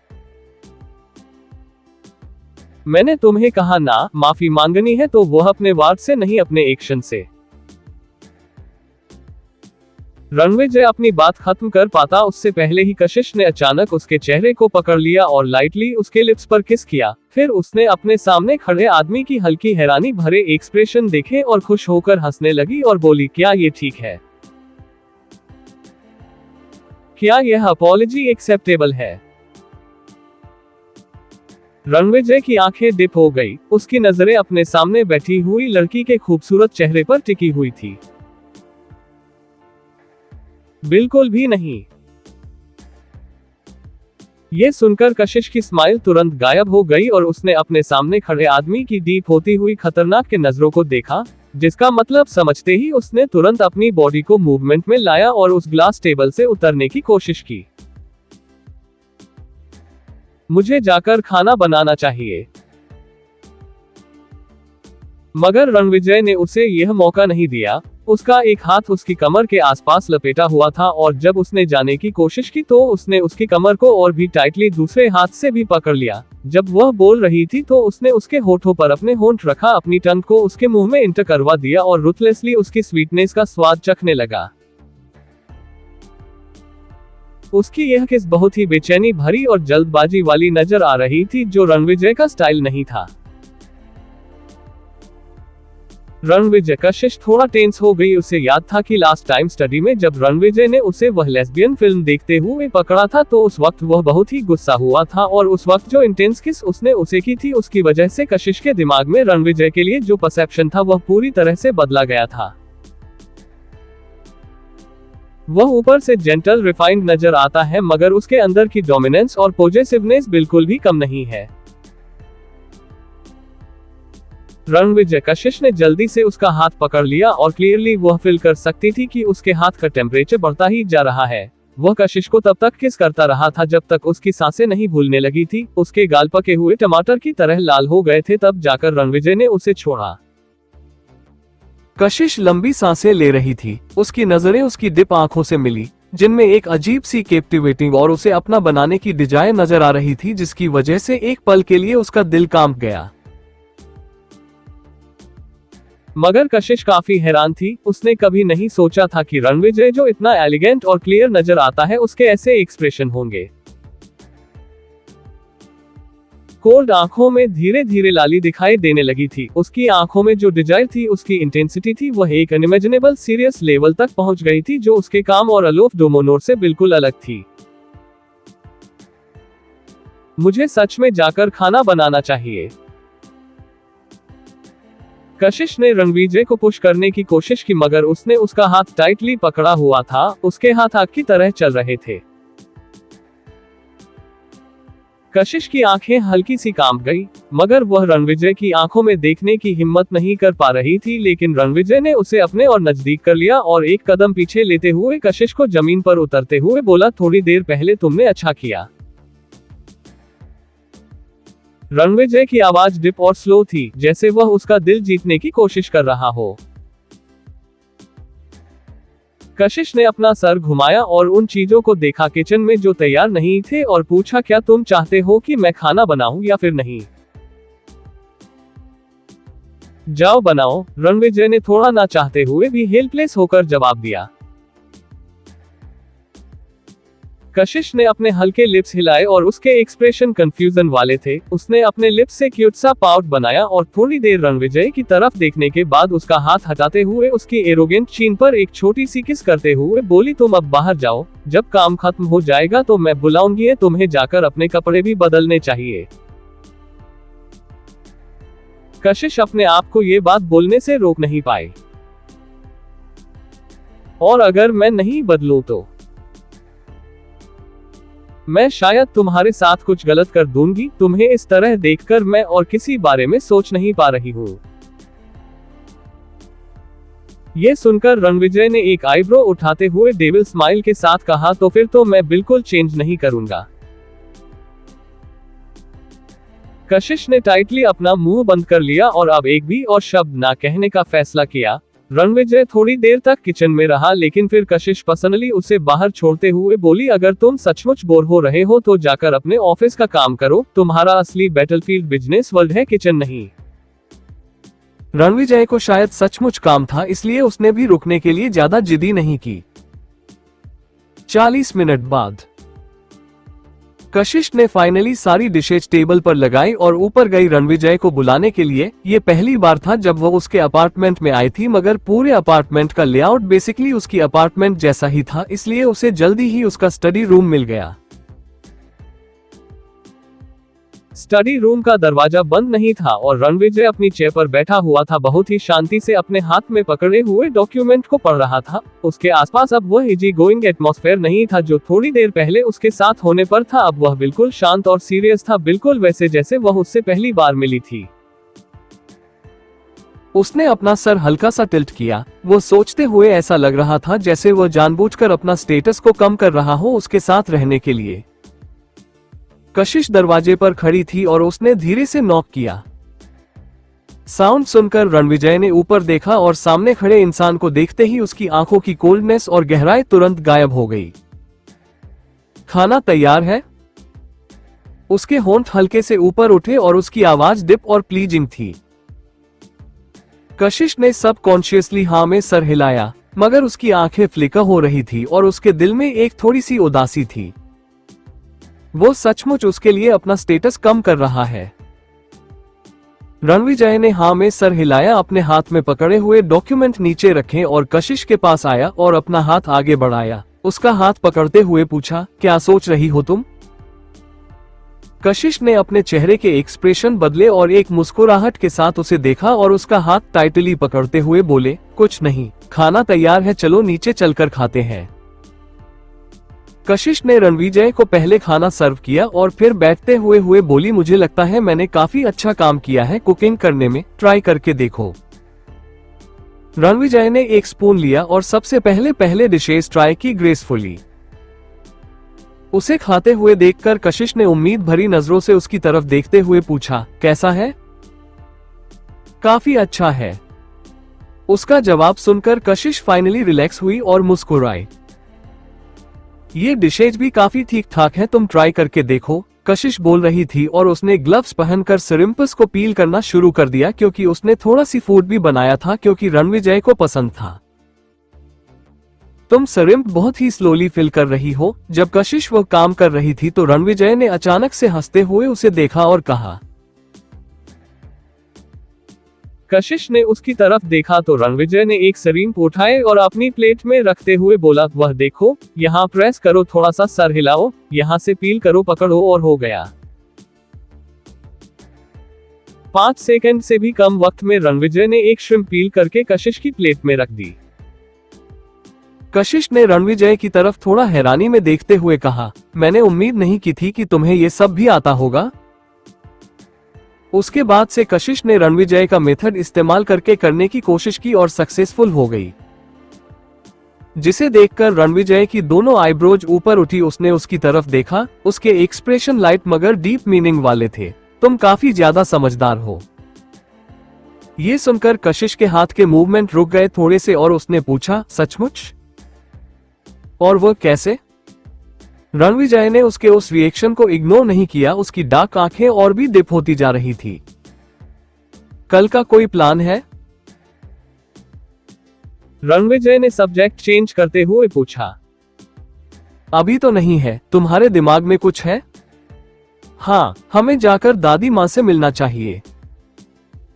मैंने तुम्हें कहा ना, माफी मांगनी है तो वह अपने वर्ड से नहीं अपने एक्शन से। रणविजय अपनी बात खत्म कर पाता उससे पहले ही कशिश ने अचानक उसके चेहरे को पकड़ लिया और लाइटली उसके लिप्स पर किस किया। फिर उसने अपने सामने खड़े आदमी की हल्की हैरानी भरे एक्सप्रेशन देखे और खुश होकर हंसने लगी और बोली, क्या ये ठीक है? क्या यह अपॉलजी एक्सेप्टेबल है? रणविजय की आंखें डिप हो गई। उसकी नजरें अपने सामने बैठी हुई लड़की के खूबसूरत चेहरे पर टिकी हुई थी। बिल्कुल भी नहीं। ये सुनकर कशिश की स्माइल तुरंत गायब हो गई और उसने अपने सामने खड़े आदमी की डीप होती हुई खतरनाक के नजरों को देखा, जिसका मतलब समझते ही उसने तुरंत अपनी बॉडी को मूवमेंट में लाया और उस ग्लास टेबल से उतरने की कोशिश की। मुझे जाकर खाना बनाना चाहिए। मगर रणविजय ने उसे यह मौका नहीं दिया। उसका एक हाथ उसकी कमर के आसपास लपेटा हुआ था और जब उसने जाने की कोशिश की तो उसने उसकी कमर को और भी टाइटली दूसरे हाथ से भी पकड़ लिया। जब वह बोल रही थी तो उसने उसके होठों पर अपने होंठ रखा, अपनी टंग को उसके मुंह में इंटर करवा दिया और रुथलेसली उसकी स्वीटनेस का स्वाद चखने लगा। उसकी यह किस बहुत ही बेचैनी भरी और जल्दबाजी वाली नजर आ रही थी, जो रणविजय का स्टाइल नहीं था। रणविजय कशिश थोड़ा टेंस हो गई। उसे याद था कि लास्ट टाइम स्टडी में जब रणविजय ने उसे वह लेस्बियन फिल्म देखते हुए पकड़ा था तो उस वक्त वह बहुत ही गुस्सा हुआ था और उस वक्त जो इंटेंस किस उसने उसे की थी उसकी वजह से कशिश के दिमाग में रणविजय के लिए जो परसेप्शन था वह पूरी तरह से बदला गया था। वह ऊपर से जेंटल रिफाइंड नजर आता है मगर उसके अंदर की डोमिनेंस और पॉजिटिवनेस बिल्कुल भी कम नहीं है। रणविजय कशिश ने जल्दी से उसका हाथ पकड़ लिया और क्लियरली वह फील कर सकती थी कि उसके हाथ का टेम्परेचर बढ़ता ही जा रहा है। वह कशिश को तब तक किस करता रहा था जब तक उसकी सांसें नहीं भूलने लगी थी। उसके गाल पके हुए टमाटर की तरह लाल हो गए थे, तब जाकर रणविजय ने उसे छोड़ा। कशिश लंबी सांसें ले रही थी। उसकी नजरें उसकी डिप आंखों से मिली, जिनमें एक अजीब सी कैप्टिवेटिंग और उसे अपना बनाने की डिजायर नजर आ रही थी, जिसकी वजह से एक पल के लिए उसका दिल कांप गया। मगर कशिश काफी हैरान थी। उसने कभी नहीं सोचा था कि रणविजय जो इतना एलिगेंट और क्लियर नजर आता है उसके ऐसे एक्सप्रेशन होंगे। कोल्ड आंखों में धीरे धीरे लाली दिखाई देने लगी थी। उसकी आंखों में जो डिजायर थी, उसकी इंटेंसिटी थी, वह एक अनइमेजिनेबल सीरियस लेवल तक पहुंच गई थी जो उसके काम और अलोफ डोमोनोर से बिल्कुल अलग थी। मुझे सच में जाकर खाना बनाना चाहिए। कशिश ने रणविजय को पुश करने की कोशिश की मगर उसने उसका हाथ टाइटली पकड़ा हुआ था। उसके हाथ आग की तरह चल रहे थे। कशिश की आंखें हल्की सी कांप गई, मगर वह रणविजय की आंखों में देखने की हिम्मत नहीं कर पा रही थी। लेकिन रणविजय ने उसे अपने और नजदीक कर लिया और एक कदम पीछे लेते हुए कशिश को जमीन पर उतरते हुए बोला, थोड़ी देर पहले तुमने अच्छा किया। रणविजय की आवाज डिप और स्लो थी, जैसे वह उसका दिल जीतने की कोशिश कर रहा हो। कशिश ने अपना सर घुमाया और उन चीजों को देखा किचन में जो तैयार नहीं थे और पूछा, क्या तुम चाहते हो कि मैं खाना बनाऊं या फिर नहीं? जाओ बनाओ, रणविजय ने थोड़ा ना चाहते हुए भी हेल्पलेस होकर जवाब दिया। कशिश ने अपने हल्के लिप्स हिलाए और उसके एक्सप्रेशन कंफ्यूजन वाले थे। उसने अपने लिप्स से क्यूट सा पाउट बनाया और थोड़ी देर रणविजय की तरफ देखने के बाद उसका हाथ हटाते हुए उसकी एरोगेंट चीन पर एक छोटी सी किस करते हुए बोली, तुम अब बाहर जाओ, जब काम खत्म हो जाएगा तो मैं बुलाऊंगी, तुम्हें जाकर अपने कपड़े भी बदलने चाहिए। कशिश अपने आप को ये बात बोलने से रोक नहीं पाई। और अगर मैं नहीं बदलूं तो मैं शायद तुम्हारे साथ कुछ गलत कर दूंगी। तुम्हें इस तरह देखकर मैं और किसी बारे में सोच नहीं पा रही हूँ। ये सुनकर रणविजय ने एक आईब्रो उठाते हुए डेविल स्माइल के साथ कहा, तो फिर तो मैं बिल्कुल चेंज नहीं करूंगा। कशिश ने टाइटली अपना मुंह बंद कर लिया और अब एक भी और शब्द ना कहने का फैसला किया। रणविजय थोड़ी देर तक किचन में रहा, लेकिन फिर कशिश पर्सनली उसे बाहर छोड़ते हुए बोली, अगर तुम सचमुच बोर हो रहे हो तो जाकर अपने ऑफिस का काम करो। तुम्हारा असली बैटलफील्ड बिजनेस वर्ल्ड है, किचन नहीं। रणविजय को शायद सचमुच काम था, इसलिए उसने भी रुकने के लिए ज्यादा जिद्दी नहीं की। 40 मिनट बाद कशिश ने फाइनली सारी डिशेज टेबल पर लगाई और ऊपर गई रणविजय को बुलाने के लिए। ये पहली बार था जब वो उसके अपार्टमेंट में आई थी, मगर पूरे अपार्टमेंट का लेआउट बेसिकली उसकी अपार्टमेंट जैसा ही था, इसलिए उसे जल्दी ही उसका स्टडी रूम मिल गया। स्टडी रूम का दरवाजा बंद नहीं था और रणविजय अपनी चेयर पर बैठा हुआ था, बहुत ही शांति से अपने हाथ में पकड़े हुए डॉक्यूमेंट को पढ़ रहा था। उसके आसपास अब वह इजी गोइंग एटमॉस्फेयर नहीं था जो थोड़ी देर पहले उसके साथ होने पर था। अब वह बिल्कुल शांत और सीरियस था, बिल्कुल वैसे जैसे वह उससे पहली बार मिली थी। उसने अपना सर हल्का सा टिल्ट किया। वो सोचते हुए ऐसा लग रहा था जैसे वह जानबूझकर अपना स्टेटस को कम कर रहा हो उसके साथ रहने के लिए। कशिश दरवाजे पर खड़ी थी और उसने धीरे से नॉक किया। साउंड सुनकर रणविजय ने ऊपर देखा और सामने खड़े इंसान को देखते ही उसकी आंखों की कोल्डनेस और गहराई तुरंत गायब हो गई। खाना तैयार है? उसके होंठ हल्के से ऊपर उठे और उसकी आवाज डिप और प्लीजिंग थी। कशिश ने सबकॉन्शियसली हाँ में सर हिलाया, मगर उसकी आंखें फ्लिकर हो रही थी और उसके दिल में एक थोड़ी सी उदासी थी। वो सचमुच उसके लिए अपना स्टेटस कम कर रहा है। रणविजय ने हाँ में सर हिलाया, अपने हाथ में पकड़े हुए डॉक्यूमेंट नीचे रखे और कशिश के पास आया और अपना हाथ आगे बढ़ाया। उसका हाथ पकड़ते हुए पूछा, क्या सोच रही हो तुम? कशिश ने अपने चेहरे के एक्सप्रेशन बदले और एक मुस्कुराहट के साथ उसे देखा और उसका हाथ टाइटली पकड़ते हुए बोले, कुछ नहीं, खाना तैयार है, चलो नीचे चलकर खाते हैं। कशिश ने रणविजय को पहले खाना सर्व किया और फिर बैठते हुए बोली, मुझे लगता है मैंने काफी अच्छा काम किया है कुकिंग करने में, ट्राई करके देखो। रणविजय ने एक स्पून लिया और सबसे पहले डिशेस ट्राई की ग्रेसफुली। उसे खाते हुए देखकर कशिश ने उम्मीद भरी नजरों से उसकी तरफ देखते हुए पूछा, कैसा है? काफी अच्छा है। उसका जवाब सुनकर कशिश फाइनली रिलैक्स हुई और मुस्कुराई। ये डिशेज भी काफी ठीक ठाक है, तुम ट्राई करके देखो, कशिश बोल रही थी और उसने ग्लव्स पहनकर श्रिम्प्स को पील करना शुरू कर दिया क्योंकि उसने थोड़ा सी फूड भी बनाया था क्योंकि रणविजय को पसंद था। तुम श्रिम्प बहुत ही स्लोली फिल कर रही हो। जब कशिश वह काम कर रही थी तो रणविजय ने अचानक से हंसते हुए उसे देखा और कहा। कशिश ने उसकी तरफ देखा तो रणविजय ने एक श्रिम्प उठाए और अपनी प्लेट में रखते हुए बोला, वह देखो, यहाँ प्रेस करो, थोड़ा सा सर हिलाओ, यहाँ से पील करो, पकड़ो और हो गया। 5 सेकंड से भी कम वक्त में रणविजय ने एक श्रिम्प पील करके कशिश की प्लेट में रख दी। कशिश ने रणविजय की तरफ थोड़ा हैरानी में देखते हुए कहा, मैंने उम्मीद नहीं की थी कि तुम्हें ये सब भी आता होगा। उसके बाद से कशिश ने रणविजय का मेथड इस्तेमाल करके करने की कोशिश की और सक्सेसफुल हो गई, जिसे देखकर रणविजय की दोनों आईब्रोज ऊपर उठी। उसने उसकी तरफ देखा, उसके एक्सप्रेशन लाइट मगर डीप मीनिंग वाले थे। तुम काफी ज्यादा समझदार हो। ये सुनकर कशिश के हाथ के मूवमेंट रुक गए थोड़े से और उसने पूछा, सचमुच? और वो कैसे? रणविजय ने उसके उस रिएक्शन को इग्नोर नहीं किया। उसकी डार्क आंखें और भी डिप होती जा रही थी। कल का कोई प्लान है? रणविजय ने सब्जेक्ट चेंज करते हुए पूछा। अभी तो नहीं है। तुम्हारे दिमाग में कुछ है? हाँ, हमें जाकर दादी माँ से मिलना चाहिए।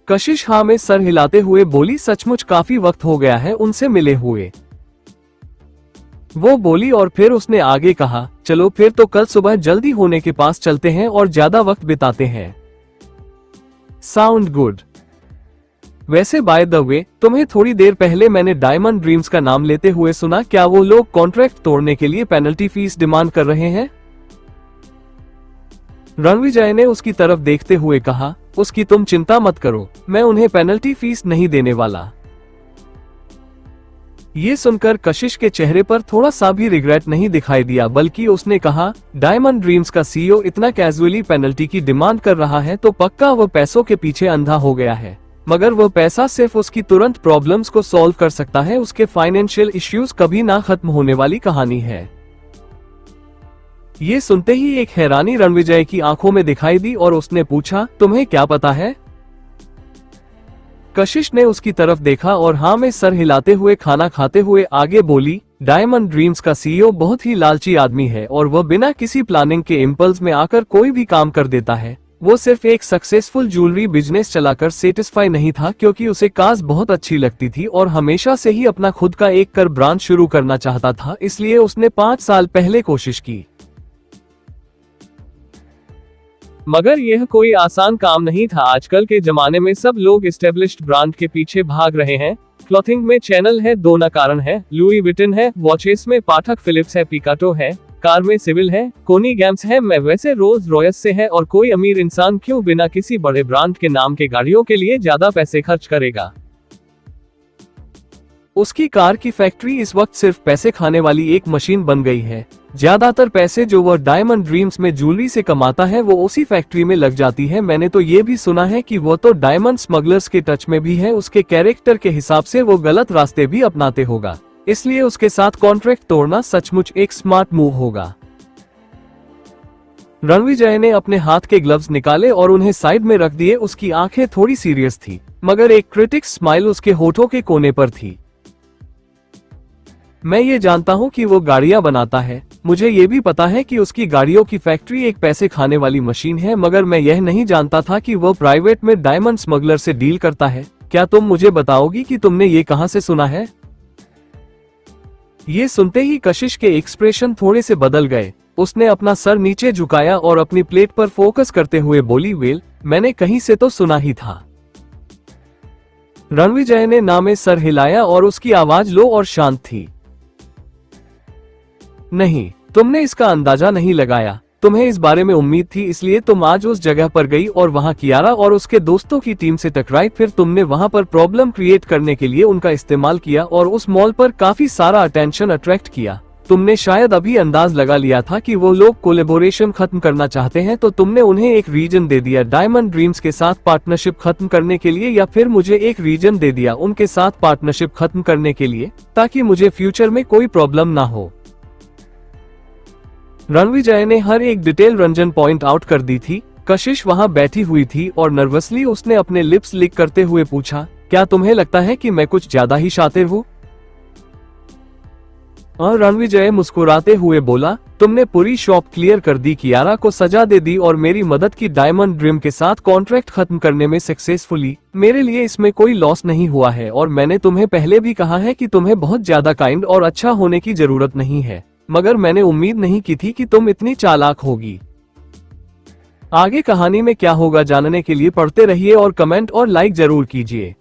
कशिश हाँ में सर हिलाते हुए बोली, सचमुच काफी वक्त हो गया है उनसे मिले हुए। वो बोली और फिर उसने आगे कहा, चलो फिर तो कल सुबह जल्दी होने के पास चलते हैं और ज्यादा वक्त बिताते हैं। Sound good. वैसे बाय द वे, तुम्हें थोड़ी देर पहले मैंने डायमंड ड्रीम्स का नाम लेते हुए सुना। क्या वो लोग कॉन्ट्रैक्ट तोड़ने के लिए पेनल्टी फीस डिमांड कर रहे हैं? रणविजय ने उसकी तरफ देखते हुए कहा, उसकी तुम चिंता मत करो, मैं उन्हें पेनल्टी फीस नहीं देने वाला। ये सुनकर कशिश के चेहरे पर थोड़ा सा भी रिग्रेट नहीं दिखाई दिया, बल्कि उसने कहा, डायमंड ड्रीम्स का सीईओ इतना कैजुअली पेनल्टी की डिमांड कर रहा है तो पक्का वह पैसों के पीछे अंधा हो गया है। मगर वह पैसा सिर्फ उसकी तुरंत प्रॉब्लम्स को सॉल्व कर सकता है। उसके फाइनेंशियल इश्यूज कभी ना खत्म होने वाली कहानी है। ये सुनते ही एक हैरानी रणविजय की आंखों में दिखाई दी और उसने पूछा, तुम्हें क्या पता है? कशिश ने उसकी तरफ देखा और हाँ में सर हिलाते हुए खाना खाते हुए आगे बोली, डायमंड ड्रीम्स का सीईओ बहुत ही लालची आदमी है और वह बिना किसी प्लानिंग के इम्पल्स में आकर कोई भी काम कर देता है। वो सिर्फ एक सक्सेसफुल ज्वेलरी बिजनेस चलाकर सेटिस्फाई नहीं था, क्योंकि उसे कार्स बहुत अच्छी लगती थी और हमेशा से ही अपना खुद का एक कार ब्रांड शुरू करना चाहता था। इसलिए उसने 5 साल पहले कोशिश की। मगर यह कोई आसान काम नहीं था। आजकल के जमाने में सब लोग एस्टेब्लिश्ड ब्रांड के पीछे भाग रहे हैं। क्लॉथिंग में चैनल है, दो नकारन है, लुई विटन है, वॉचेस में पाठक फिलिप्स है, पिकाटो है, कार में सिविल है, कोनी गैम्स है, मैं वैसे रोल्स रॉयस से है। और कोई अमीर इंसान क्यों बिना किसी बड़े ब्रांड के नाम के गाड़ियों के लिए ज्यादा पैसे खर्च करेगा? उसकी कार की फैक्ट्री इस वक्त सिर्फ पैसे खाने वाली एक मशीन बन गई है। ज्यादातर पैसे जो वह डायमंड ड्रीम्स में ज्वेलरी से कमाता है वो उसी फैक्ट्री में लग जाती है। मैंने तो ये भी सुना है कि वो तो डायमंड स्मगलर्स के टच में भी है। उसके कैरेक्टर के हिसाब से वो गलत रास्ते भी अपनाते होगा, इसलिए उसके साथ कॉन्ट्रैक्ट तोड़ना सचमुच एक स्मार्ट मूव होगा। रणविजय ने अपने हाथ के ग्लव्स निकाले और उन्हें साइड में रख दिए। उसकी आंखें थोड़ी सीरियस थी, मगर एक क्रिटिक स्माइल उसके होठों के कोने पर थी। मैं ये जानता हूँ कि वो गाड़ियां बनाता है। मुझे ये भी पता है कि उसकी गाड़ियों की फैक्ट्री एक पैसे खाने वाली मशीन है, मगर मैं यह नहीं जानता था कि वो प्राइवेट में डायमंड स्मगलर से डील करता है। क्या तुम मुझे बताओगी कि तुमने ये कहां से सुना है? ये सुनते ही कशिश के एक्सप्रेशन थोड़े से बदल गए। उसने अपना सर नीचे झुकाया और अपनी प्लेट पर फोकस करते हुए बोली, वेल, मैंने कहीं से तो सुना ही था। रणविजय ने ना में सर हिलाया और उसकी आवाज लो और शांत थी। नहीं, तुमने इसका अंदाजा नहीं लगाया। तुम्हें इस बारे में उम्मीद थी, इसलिए तुम आज उस जगह पर गई और वहां कियारा और उसके दोस्तों की टीम से टकराई। फिर तुमने वहां पर प्रॉब्लम क्रिएट करने के लिए उनका इस्तेमाल किया और उस मॉल पर काफी सारा अटेंशन अट्रैक्ट किया। तुमने शायद अभी अंदाज लगा लिया था कि वो लोग कोलेबोरेशन खत्म करना चाहते हैं, तो तुमने उन्हें एक रीजन दे दिया डायमंड ड्रीम्स के साथ पार्टनरशिप खत्म करने के लिए, या फिर मुझे एक रीजन दे दिया उनके साथ पार्टनरशिप खत्म करने के लिए, ताकि मुझे फ्यूचर में कोई प्रॉब्लम ना हो। रणविजय ने हर एक डिटेल रंजन पॉइंट आउट कर दी थी। कशिश वहां बैठी हुई थी और नर्वसली उसने अपने लिप्स लिक करते हुए पूछा, क्या तुम्हें लगता है कि मैं कुछ ज्यादा ही शातिर हूँ? और रणविजय मुस्कुराते हुए बोला, तुमने पूरी शॉप क्लियर कर दी, कियारा को सजा दे दी और मेरी मदद की डायमंड ड्रीम के साथ कॉन्ट्रैक्ट खत्म करने में सक्सेसफुली। मेरे लिए इसमें कोई लॉस नहीं हुआ है और मैंने तुम्हें पहले भी कहा है कि तुम्हें बहुत ज्यादा काइंड और अच्छा होने की जरूरत नहीं है, मगर मैंने उम्मीद नहीं की थी कि तुम इतनी चालाक होगी। आगे कहानी में क्या होगा जानने के लिए पढ़ते रहिए और कमेंट और लाइक जरूर कीजिए।